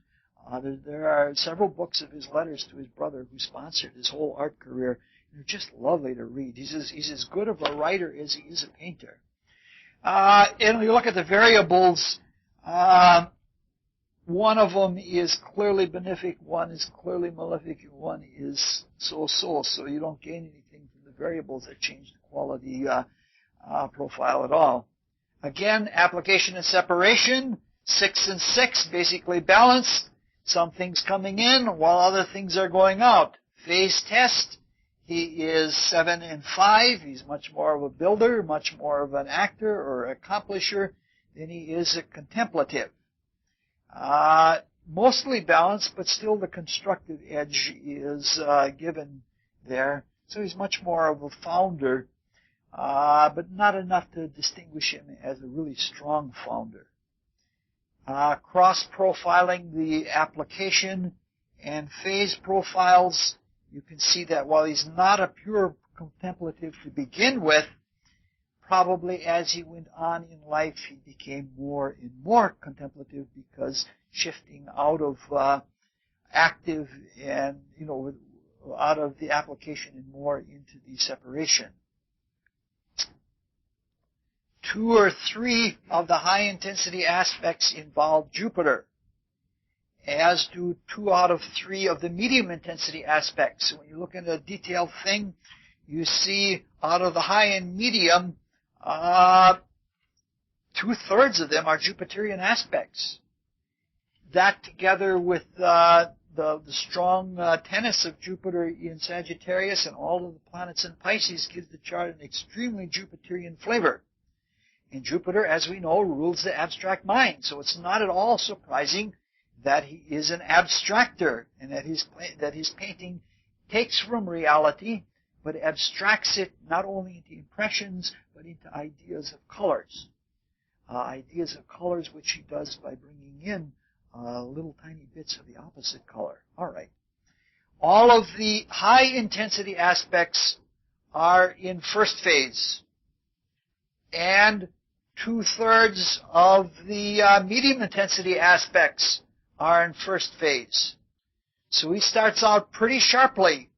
There are several books of his letters to his brother who sponsored his whole art career. They're just lovely to read. He's as good of a writer as he is a painter. And you look at the variables, one of them is clearly benefic, one is clearly malefic, and one is so-so. So you don't gain anything from the variables that change the quality profile at all. Again, application and separation, 6 and 6, basically balanced. Some things coming in while other things are going out. Phase test, he is 7 and 5. He's much more of a builder, much more of an actor or accomplisher than he is a contemplative. Mostly balanced, but still the constructive edge is given there. So he's much more of a founder, but not enough to distinguish him as a really strong founder. Cross-profiling the application and phase profiles, you can see that while he's not a pure contemplative to begin with, probably as he went on in life, he became more and more contemplative because shifting out of active and, out of the application and more into the separation. 2 or 3 of the high-intensity aspects involve Jupiter, as do 2 out of 3 of the medium-intensity aspects. So when you look at a detailed thing, you see out of the high and medium, 2/3 of them are Jupiterian aspects. That together with the strong tenets of Jupiter in Sagittarius and all of the planets in Pisces gives the chart an extremely Jupiterian flavor. And Jupiter, as we know, rules the abstract mind. So it's not at all surprising that he is an abstractor and that his painting takes from reality but abstracts it not only into impressions but into ideas of colors. Ideas of colors which he does by bringing in little tiny bits of the opposite color. All right. All of the high-intensity aspects are in first phase. And 2/3 of the medium-intensity aspects are in first phase. So he starts out pretty sharply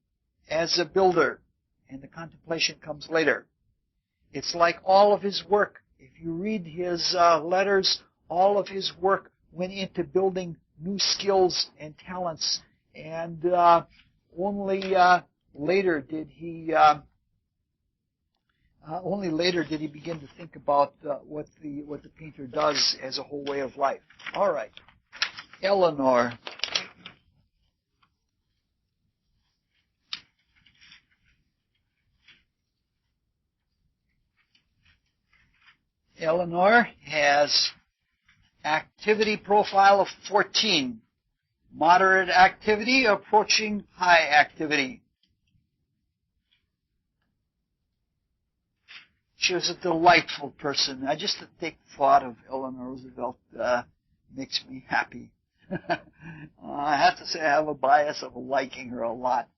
as a builder, and the contemplation comes later. It's like all of his work. If you read his letters, all of his work went into building new skills and talents, and only later did he begin to think about what the painter does as a whole way of life. All right, Eleanor. Eleanor has activity profile of 14. Moderate activity approaching high activity. She was a delightful person. Just the thick thought of Eleanor Roosevelt makes me happy. I have to say I have a bias of liking her a lot.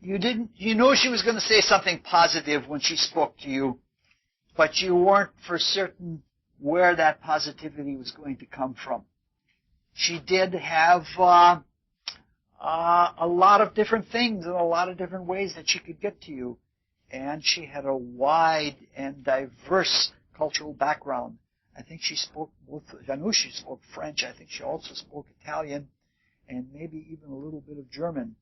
You know she was going to say something positive when she spoke to you, but you weren't for certain where that positivity was going to come from. She did have a lot of different things and a lot of different ways that she could get to you. And she had a wide and diverse cultural background. I think she spoke I know she spoke French. I think she also spoke Italian and maybe even a little bit of German.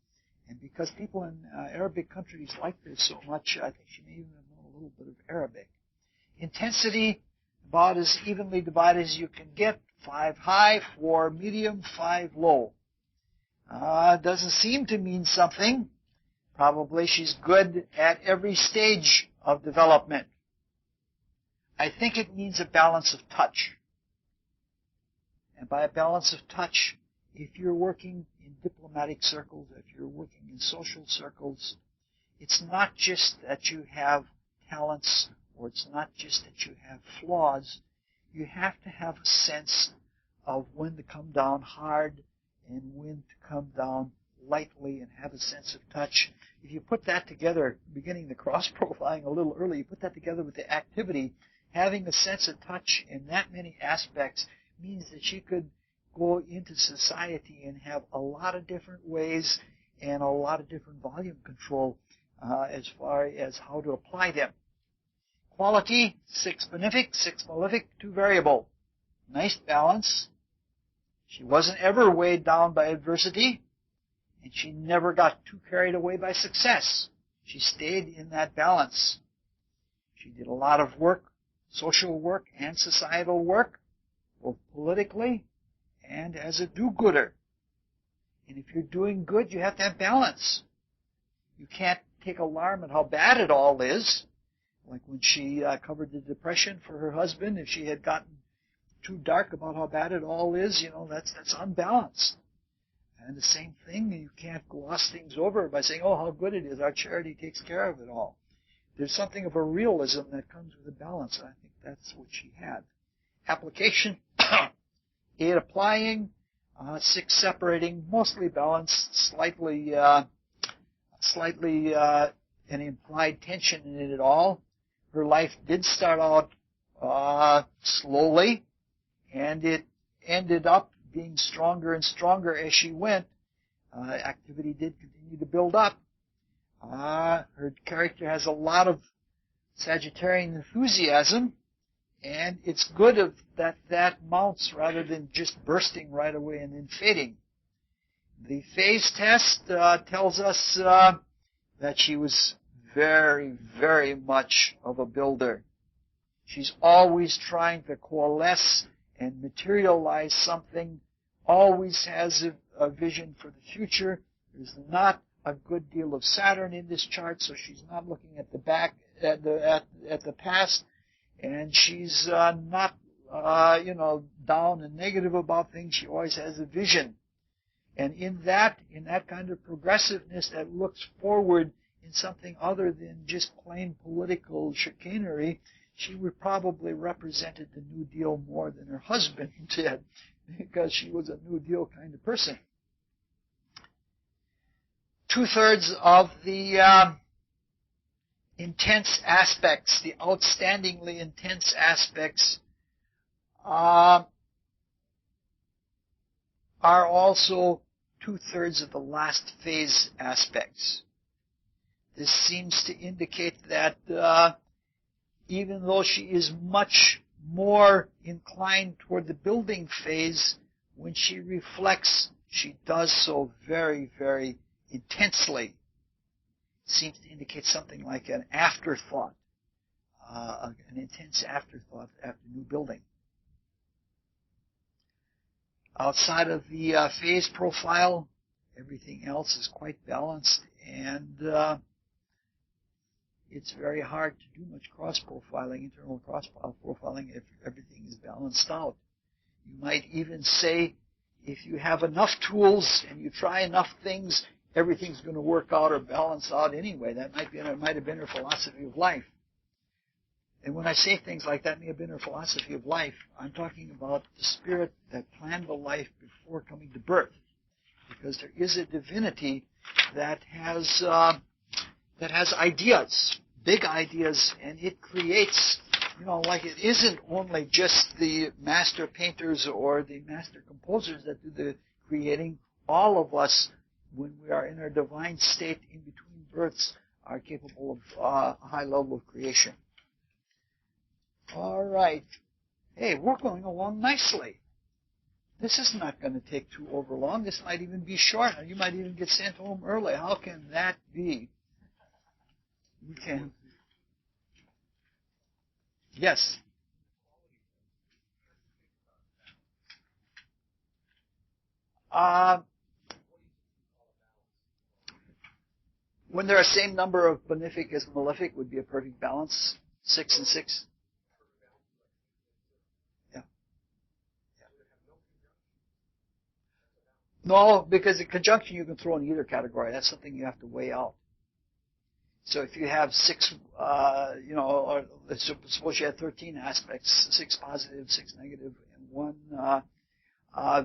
And because people in Arabic countries like this so much, I think she may even have known a little bit of Arabic. Intensity, about as evenly divided as you can get. 5 high, 4 medium, 5 low. Doesn't seem to mean something. Probably she's good at every stage of development. I think it means a balance of touch. And by a balance of touch, if you're working in diplomatic circles, if you're working in social circles, it's not just that you have talents, or it's not just that you have flaws. You have to have a sense of when to come down hard and when to come down lightly and have a sense of touch. If you put that together, beginning the cross-profiling a little early, you put that together with the activity, having a sense of touch in that many aspects means that she could go into society and have a lot of different ways and a lot of different volume control as far as how to apply them. Quality, 6 benefic, 6 malefic, 2 variable. Nice balance. She wasn't ever weighed down by adversity, and she never got too carried away by success. She stayed in that balance. She did a lot of work, social work and societal work, both politically and as a do-gooder. And if you're doing good, you have to have balance. You can't take alarm at how bad it all is. Like when she covered the depression for her husband, if she had gotten too dark about how bad it all is, that's unbalanced. And the same thing, you can't gloss things over by saying, oh, how good it is, our charity takes care of it all. There's something of a realism that comes with a balance, and I think that's what she had. Application, 8 applying, 6 separating, mostly balanced, slightly an implied tension in it all. Her life did start out slowly, and it ended up being stronger and stronger as she went. Activity did continue to build up. Her character has a lot of Sagittarian enthusiasm, and it's good that mounts rather than just bursting right away and then fading. The phase test tells us that she was very, very much of a builder. She's always trying to coalesce and materialize something, always has a vision for the future. There's not a good deal of Saturn in this chart, so she's not looking at the back, at the past, and she's not, down and negative about things. She always has a vision. And in that kind of progressiveness that looks forward in something other than just plain political chicanery, she would probably represented the New Deal more than her husband did, because she was a New Deal kind of person. 2/3 of the intense aspects, the outstandingly intense aspects, are also 2/3 of the last phase aspects. This seems to indicate that even though she is much more inclined toward the building phase, when she reflects, she does so very, very intensely. It seems to indicate something like an afterthought, an intense afterthought after new building. Outside of the phase profile, everything else is quite balanced, and it's very hard to do much cross-profiling, internal cross-profiling, if everything is balanced out. You might even say, if you have enough tools and you try enough things, everything's going to work out or balance out anyway. That might have been her philosophy of life. And when I say things like that may have been her philosophy of life, I'm talking about the spirit that planned the life before coming to birth. Because there is a divinity that has ideas, big ideas, and it creates, like it isn't only just the master painters or the master composers that do the creating. All of us, when we are in our divine state in between births, are capable of a high level of creation. All right. Hey, we're going along nicely. This is not going to take too over long. This might even be short. You might even get sent home early. How can that be? You can. Yes. When there are same number of benefic as malefic would be a perfect balance, 6 and 6. No, because the conjunction you can throw in either category. That's something you have to weigh out. So if you have six, or suppose you have 13 aspects, 6 positive, 6 negative, and 1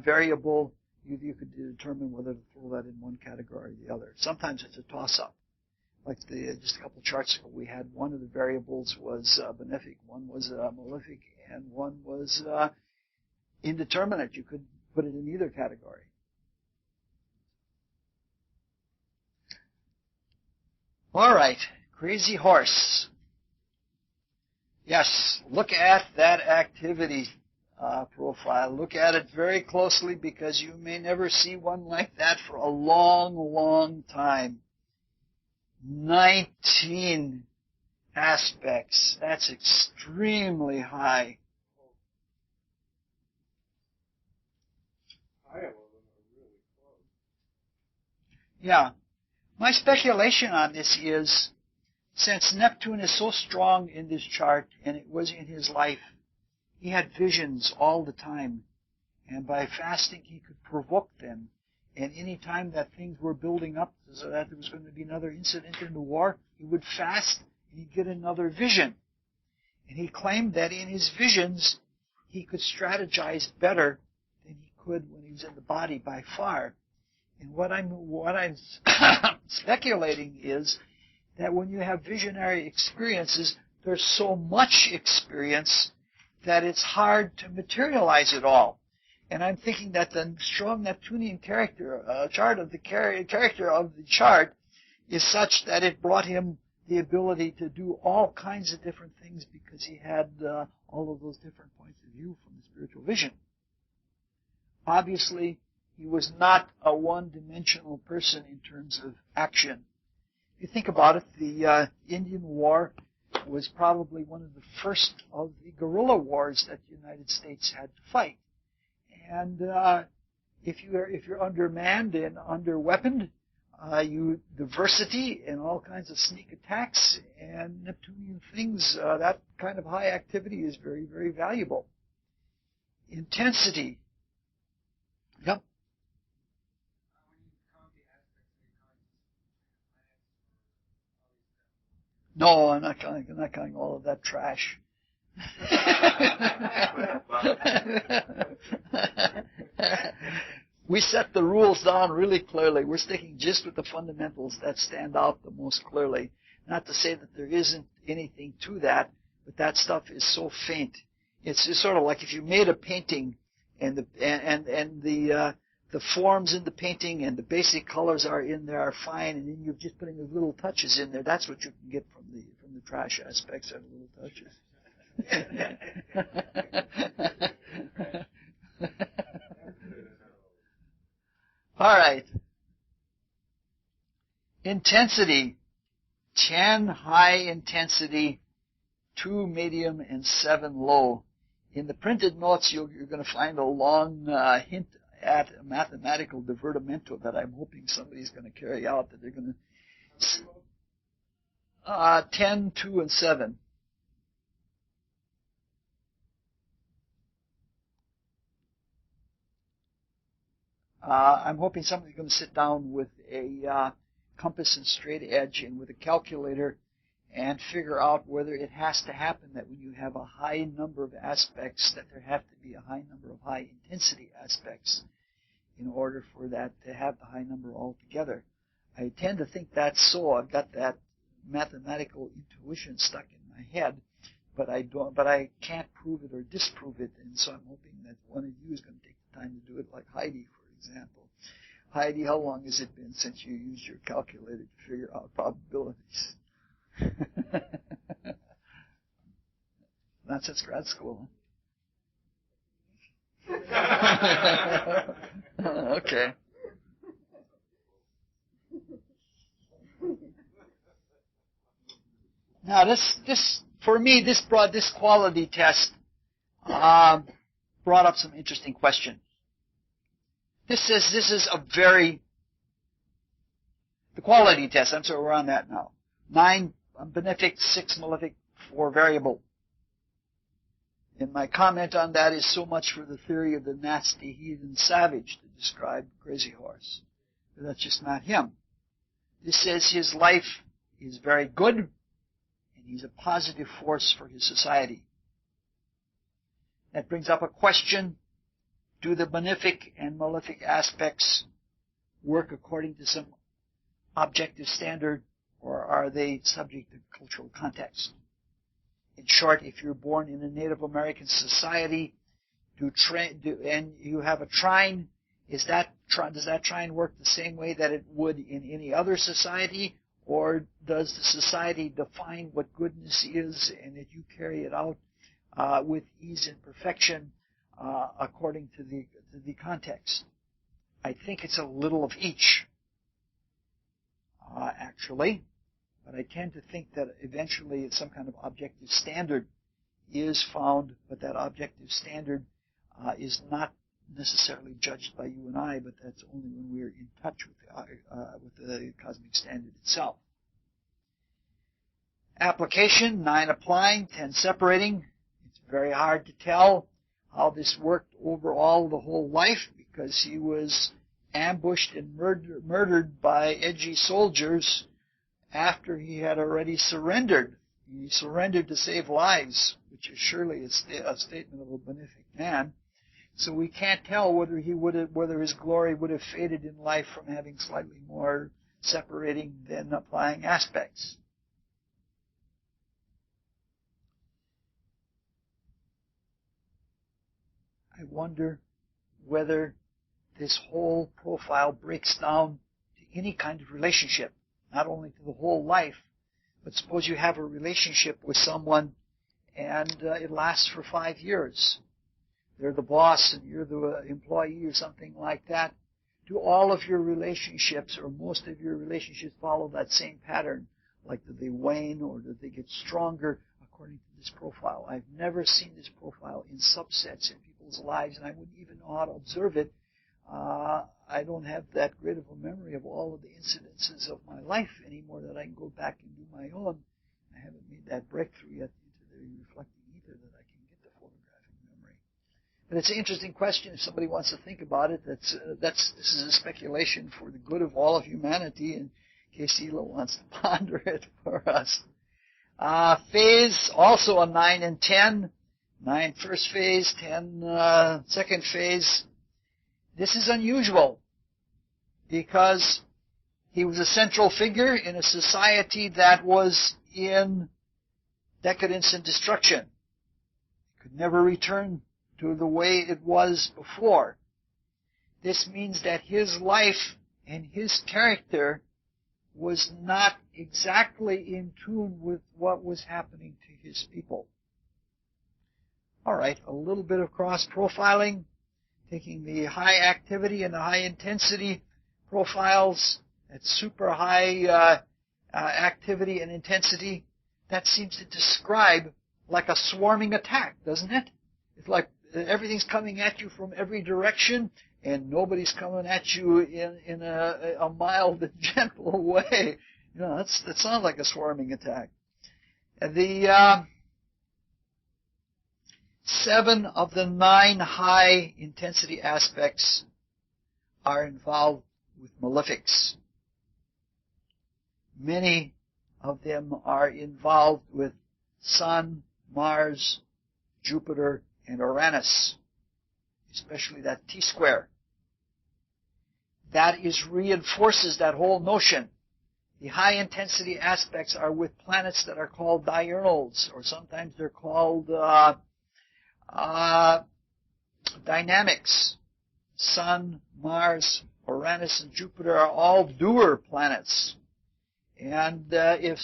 variable, you could determine whether to throw that in one category or the other. Sometimes it's a toss-up. Like just a couple of charts ago, we had one of the variables was benefic, one was malefic, and one was indeterminate. You could put it in either category. All right, crazy horse. Yes, look at that activity profile. Look at it very closely because you may never see one like that for a long, long time. 19 aspects. That's extremely high. Yeah. My speculation on this is, since Neptune is so strong in this chart, and it was in his life, he had visions all the time. And by fasting, he could provoke them. And any time that things were building up so that there was going to be another incident in the war, he would fast and he'd get another vision. And he claimed that in his visions, he could strategize better than he could when he was in the body by far. And what I'm speculating is that when you have visionary experiences, there's so much experience that it's hard to materialize it all. And I'm thinking that the strong Neptunian character of the chart is such that it brought him the ability to do all kinds of different things because he had all of those different points of view from the spiritual vision. Obviously, he was not a one-dimensional person in terms of action. If you think about it, the Indian War was probably one of the first of the guerrilla wars that the United States had to fight. And if you're undermanned and underweaponed, diversity and all kinds of sneak attacks and Neptunian things, that kind of high activity is very, very valuable. Intensity. Yep. No, I'm not counting all of that trash. We set the rules down really clearly. We're sticking just with the fundamentals that stand out the most clearly. Not to say that there isn't anything to that, but that stuff is so faint. It's just sort of like if you made a painting and the forms in the painting and the basic colors are in there are fine, and then you're just putting the little touches in there. That's what you can get from the trash aspects, are the little touches. All right. Intensity. 10 high intensity, 2 medium, and 7 low. In the printed notes, you're going to find a long hint at a mathematical divertimento that I'm hoping somebody's going to carry out, that they're going to 10, 2, and 7. I'm hoping somebody's going to sit down with a compass and straight edge and with a calculator and figure out whether it has to happen that when you have a high number of aspects, that there have to be a high number of high intensity aspects in order for that to have the high number altogether. I tend to think that's so. I've got that mathematical intuition stuck in my head, but I can't prove it or disprove it, and so I'm hoping that one of you is going to take the time to do it, like Heidi, for example. Heidi, how long has it been since you used your calculator to figure out probabilities? Not since grad school, huh? Okay. Now, this for me, this quality test brought up some interesting questions. This is the quality test. I'm sorry, we're on that now. 9 benefic, 6 malefic, 4 variable. And my comment on that is so much for the theory of the nasty heathen savage to describe Crazy Horse. But that's just not him. This says his life is very good, and he's a positive force for his society. That brings up a question. Do the benefic and malefic aspects work according to some objective standard, or are they subject to cultural context? In short, if you're born in a Native American society, and you have a trine, does that trine work the same way that it would in any other society, or does the society define what goodness is, and that you carry it out with ease and perfection according to the context? I think it's a little of each, actually. But I tend to think that eventually some kind of objective standard is found, but that objective standard is not necessarily judged by you and I, but that's only when we're in touch with the cosmic standard itself. Application, 9 applying, 10 separating. It's very hard to tell how this worked overall the whole life, because he was ambushed and murdered by edgy soldiers after he had already surrendered. He surrendered to save lives, which is surely a statement of a benefic man. So we can't tell whether his glory would have faded in life from having slightly more separating than applying aspects. I wonder whether this whole profile breaks down to any kind of relationship, not only to the whole life, but suppose you have a relationship with someone and it lasts for 5 years. They're the boss and you're the employee or something like that. Do all of your relationships or most of your relationships follow that same pattern? Like, do they wane or do they get stronger according to this profile? I've never seen this profile in subsets in people's lives, and I wouldn't even know how to observe it. I don't have that great of a memory of all of the incidences of my life anymore that I can go back and do my own. I haven't made that breakthrough yet into the reflecting ether that I can get the photographic memory. But it's an interesting question if somebody wants to think about it. This is a speculation for the good of all of humanity, in case Hila wants to ponder it for us. Phase, also a 9 and 10. 9 first phase, 10 second phase. This is unusual because he was a central figure in a society that was in decadence and destruction. It could never return to the way it was before. This means that his life and his character was not exactly in tune with what was happening to his people. All right, a little bit of cross-profiling, taking the high activity and the high intensity profiles at super high activity and intensity. That seems to describe like a swarming attack, doesn't it? It's like everything's coming at you from every direction, and nobody's coming at you in a mild and gentle way. You know, that sounds like a swarming attack. The 7 of the 9 high intensity aspects are involved with malefics. Many of them are involved with Sun, Mars, Jupiter, and Uranus, especially that T-square. That reinforces that whole notion. The high-intensity aspects are with planets that are called diurnals, or sometimes they're called dynamics. Sun, Mars, Uranus, and Jupiter are all doer planets. And if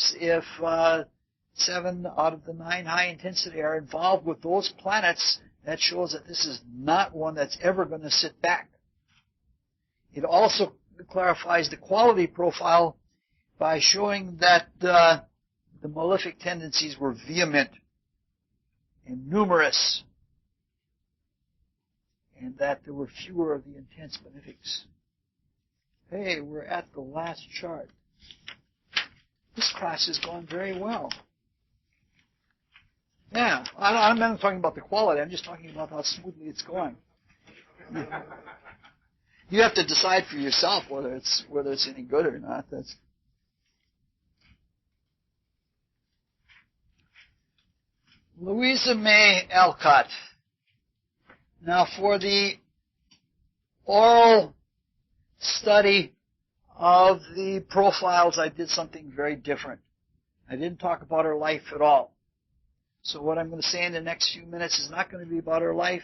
7 out of the 9 high intensity are involved with those planets, that shows that this is not one that's ever going to sit back. It also clarifies the quality profile by showing that the malefic tendencies were vehement and numerous, and that there were fewer of the intense benefics. Hey, we're at the last chart. This class has gone very well. Yeah, I'm not talking about the quality. I'm just talking about how smoothly it's going. You have to decide for yourself whether it's any good or not. That's Louisa May Alcott. Now, for the oral study of the profiles, I did something very different. I didn't talk about her life at all. So what I'm going to say in the next few minutes is not going to be about her life.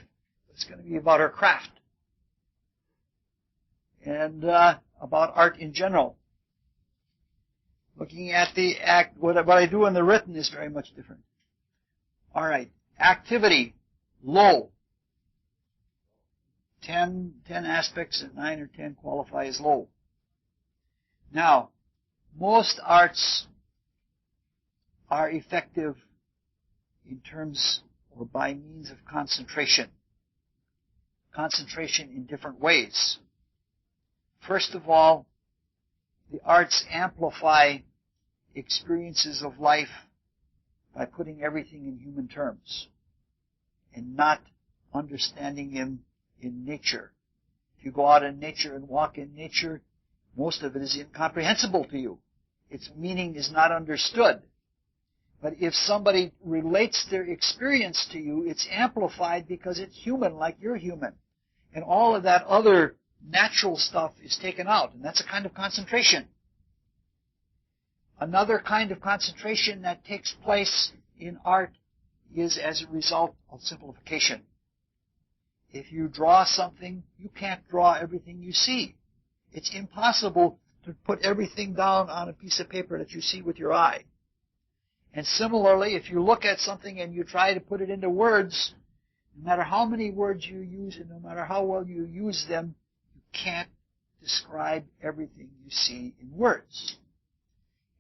It's going to be about her craft and about art in general. Looking at the act, what I do in the written is very much different. All right, activity, low. 10 aspects and 9 or 10 qualify as low. Now, most arts are effective in terms or by means of concentration. Concentration in different ways. First of all, the arts amplify experiences of life by putting everything in human terms and not understanding them in nature. If you go out in nature and walk in nature, most of it is incomprehensible to you. Its meaning is not understood. But if somebody relates their experience to you, it's amplified because it's human, like you're human. And all of that other natural stuff is taken out, and that's a kind of concentration. Another kind of concentration that takes place in art is as a result of simplification. If you draw something, you can't draw everything you see. It's impossible to put everything down on a piece of paper that you see with your eye. And similarly, if you look at something and you try to put it into words, no matter how many words you use and no matter how well you use them, you can't describe everything you see in words.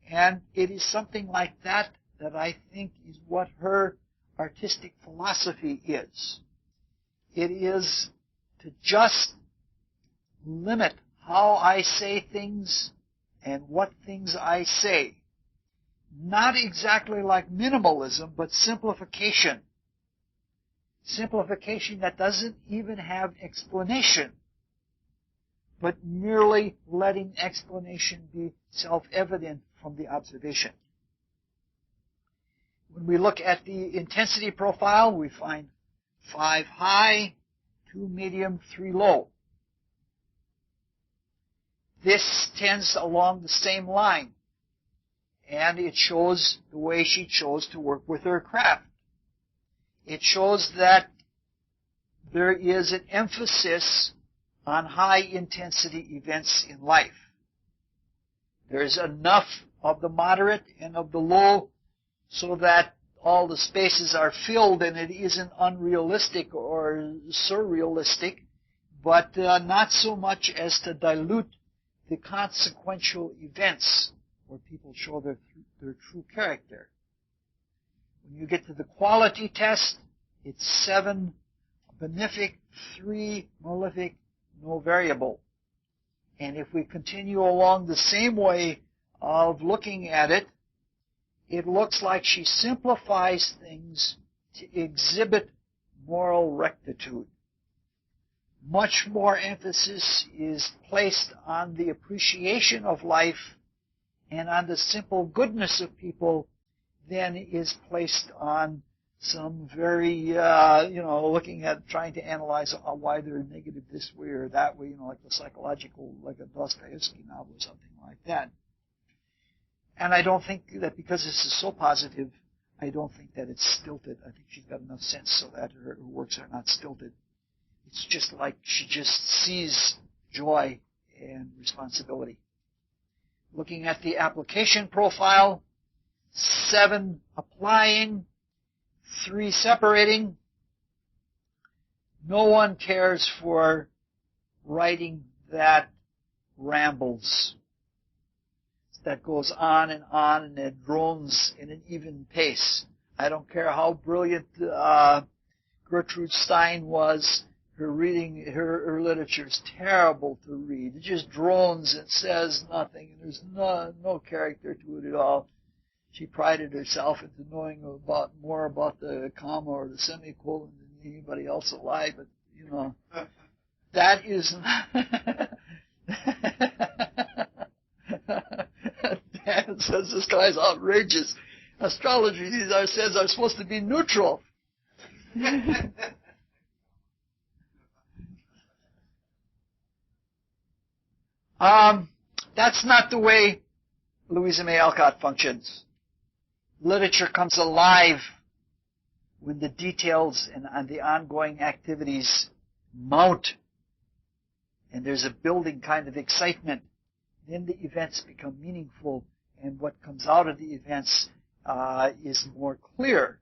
And it is something like that that I think is what her artistic philosophy is. It is to just limit how I say things and what things I say. Not exactly like minimalism, but simplification. Simplification that doesn't even have explanation, but merely letting explanation be self-evident from the observation. When we look at the intensity profile, we find 5 high, 2 medium, 3 low. This tends along the same line. And it shows the way she chose to work with her craft. It shows that there is an emphasis on high-intensity events in life. There's enough of the moderate and of the low so that all the spaces are filled and it isn't unrealistic or surrealistic, but not so much as to dilute the consequential events where people show their true character. When you get to the quality test, it's 7 benefic, 3 malefic, no variable. And if we continue along the same way of looking at it, it looks like she simplifies things to exhibit moral rectitude. Much more emphasis is placed on the appreciation of life and on the simple goodness of people than is placed on some very, looking at, trying to analyze why they're negative this way or that way, like the psychological, like a Dostoevsky novel or something like that. And I don't think that because this is so positive, I don't think that it's stilted. I think she's got enough sense so that her works are not stilted. It's just like she just sees joy and responsibility. Looking at the application profile, 7 applying, 3 separating. No one cares for writing that rambles, that goes on and it drones in an even pace. I don't care how brilliant Gertrude Stein was. Her reading, her literature is terrible to read. It just drones and says nothing, and there's no character to it at all. She prided herself into knowing more about the comma or the semicolon than anybody else alive. But, that is... Dan says this guy's outrageous. Astrology says are supposed to be neutral. That's not the way Louisa May Alcott functions. Literature comes alive when the details and the ongoing activities mount, and there's a building kind of excitement. Then the events become meaningful, and what comes out of the events is more clear.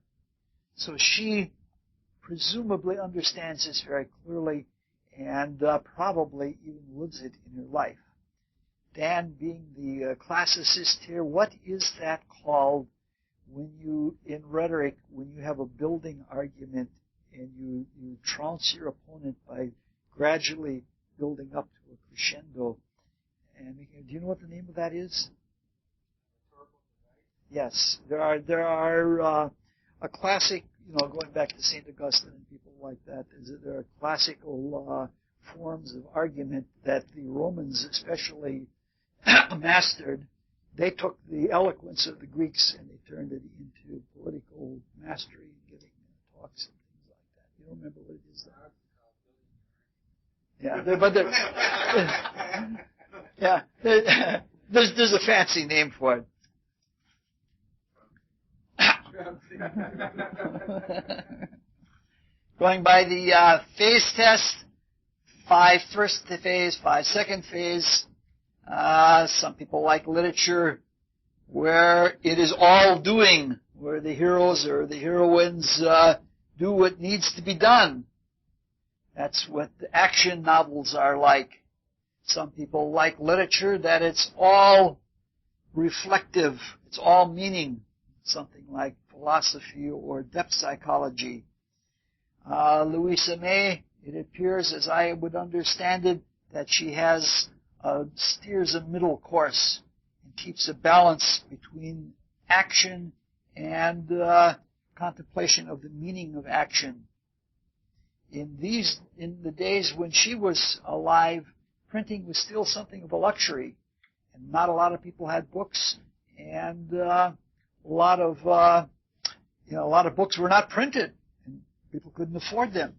So she presumably understands this very clearly and probably even lives it in her life. Dan, being the classicist here, what is that called when you, in rhetoric, when you have a building argument and you trounce your opponent by gradually building up to a crescendo? And do you know what the name of that is? Yes, there are a classic, going back to St. Augustine and people like that. There are classical forms of argument that the Romans especially mastered. They took the eloquence of the Greeks and they turned it into political mastery and giving talks and things like that. You don't remember what it is there? Yeah, there's a fancy name for it. Going by the phase test, 5 first phase, 5 second phase. Some people like literature where it is all doing, where the heroes or the heroines do what needs to be done. That's what the action novels are like. Some people like literature that it's all reflective, it's all meaning, something like philosophy or depth psychology. Louisa May, it appears, as I would understand it, that she steers a middle course and keeps a balance between action and contemplation of the meaning of action. In the days when she was alive, printing was still something of a luxury, and not a lot of people had books, and a lot of books were not printed, and people couldn't afford them.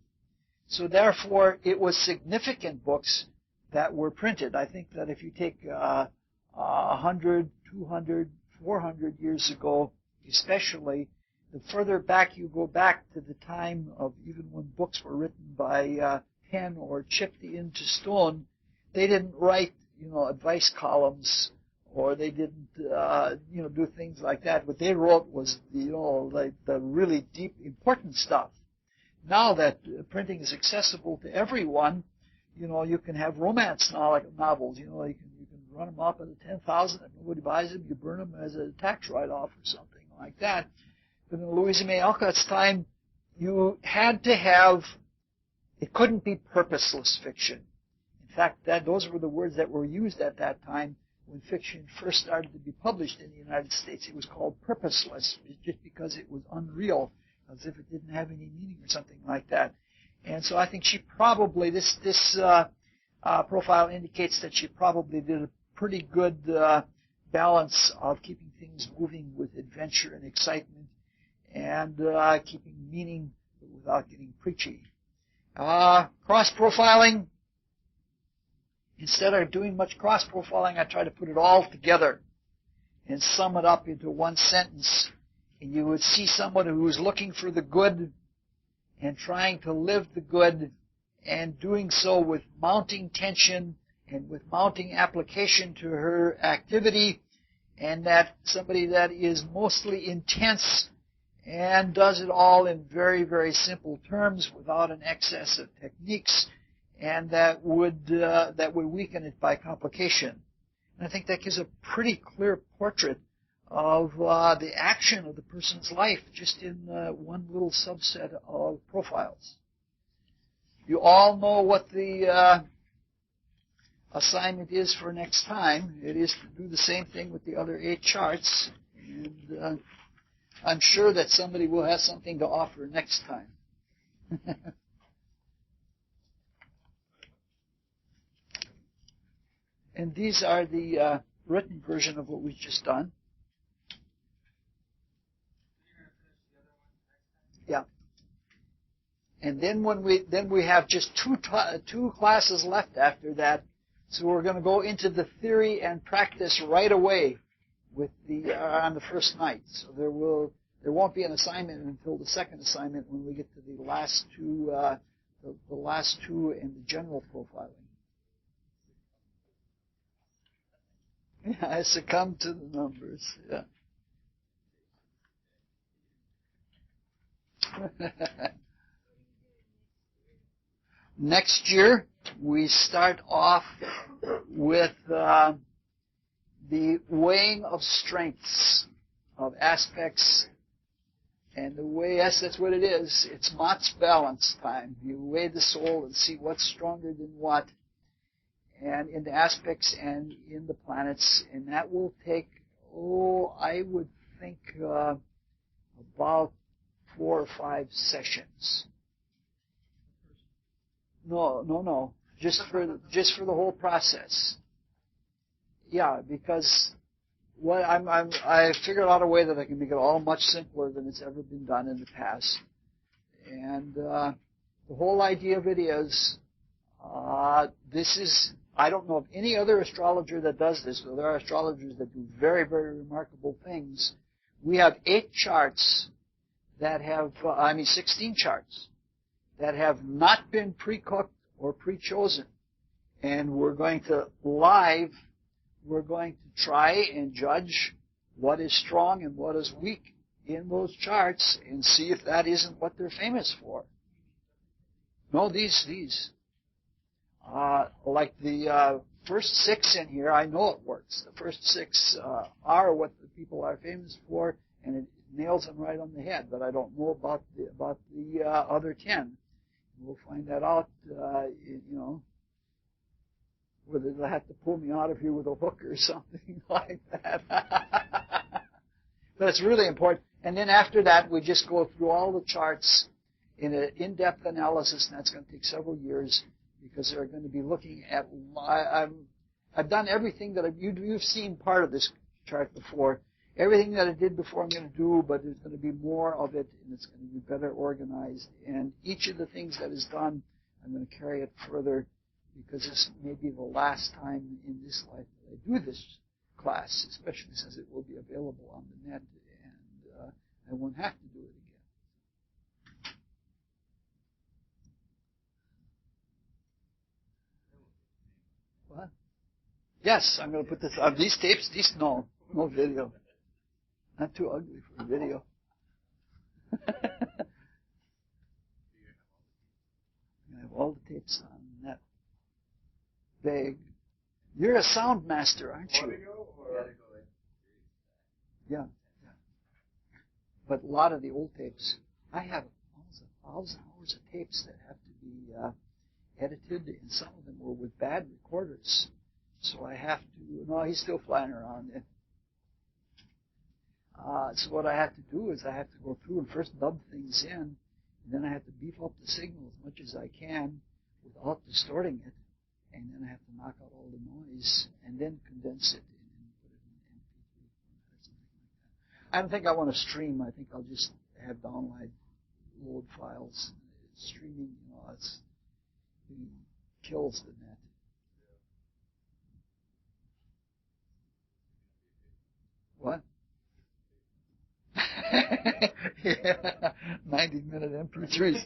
So therefore, it was significant books that were printed. I think that if you take 100, 200, 400 years ago, especially, the further back you go back to the time of even when books were written by pen or chipped into stone, they didn't write, advice columns, or they didn't, do things like that. What they wrote was, like the really deep, important stuff. Now that printing is accessible to everyone, you can have romance novels. You can run them up at 10,000 and nobody buys them. You burn them as a tax write-off or something like that. But in Louisa May Alcott's time, you had to have, it couldn't be purposeless fiction. In fact, those were the words that were used at that time when fiction first started to be published in the United States. It was called purposeless just because it was unreal, as if it didn't have any meaning or something like that. And so I think she probably, this profile indicates that she probably did a pretty good balance of keeping things moving with adventure and excitement and keeping meaning without getting preachy. Cross-profiling. Instead of doing much cross-profiling, I try to put it all together and sum it up into one sentence. And you would see someone who's looking for the good and trying to live the good and doing so with mounting tension and with mounting application to her activity, and that somebody that is mostly intense and does it all in very, very simple terms without an excess of techniques, and that would weaken it by complication. And I think that gives a pretty clear portrait of the action of the person's life just in one little subset of profiles. You all know what the assignment is for next time. It is to do the same thing with the other 8 charts. And I'm sure that somebody will have something to offer next time. And these are the written version of what we've just done. Yeah. And then we have just two classes left after that, so we're going to go into the theory and practice right away with on the first night. So there won't be an assignment until the second assignment when we get to the last two and the general profiling. Yeah, I succumb to the numbers. Yeah. Next year, we start off with the weighing of strengths, of aspects, and the way, yes, that's what it is. It's Mott's balance time. You weigh the soul and see what's stronger than what, and in the aspects and in the planets, and that will take, I would think about 4 or 5 sessions. No. Just for the whole process. Yeah, because I figured out a way that I can make it all much simpler than it's ever been done in the past. And the whole idea of it is, I don't know of any other astrologer that does this, but there are astrologers that do very, very remarkable things. We have 8 charts that have, 16 charts that have not been pre-cooked or pre-chosen. And we're going to try and judge what is strong and what is weak in those charts and see if that isn't what they're famous for. No, these. Like the first 6 in here, I know it works. The first 6 are what the people are famous for, and it nails them right on the head. But I don't know about the other 10. We'll find that out, whether they'll have to pull me out of here with a hook or something like that. But it's really important. And then after that, we just go through all the charts in an in-depth analysis, and that's going to take several years because they're going to be looking at. I've done everything that you've seen part of this chart before. Everything that I did before I'm going to do, but there's going to be more of it, and it's going to be better organized. And each of the things that is done, I'm going to carry it further because this may be the last time in this life that I do this class, especially since it will be available on the net, and I won't have to do it again. What? Yes, I'm going to put this on these tapes. No video. Not too ugly for a video. I have all the tapes on that bag. You're a sound master, aren't you? Yeah. But a lot of the old tapes, I have almost 1,000 hours of tapes that have to be edited, and some of them were with bad recorders. So I have to. No, he's still flying around. So what I have to do is I have to go through and first dub things in, and then I have to beef up the signal as much as I can without distorting it, and then I have to knock out all the noise, and then condense it and put it in MP3 format or something like that. I don't think I want to stream. I think I'll just have download load files. Streaming, it kills the net. What? Yeah, 90-minute MP3s.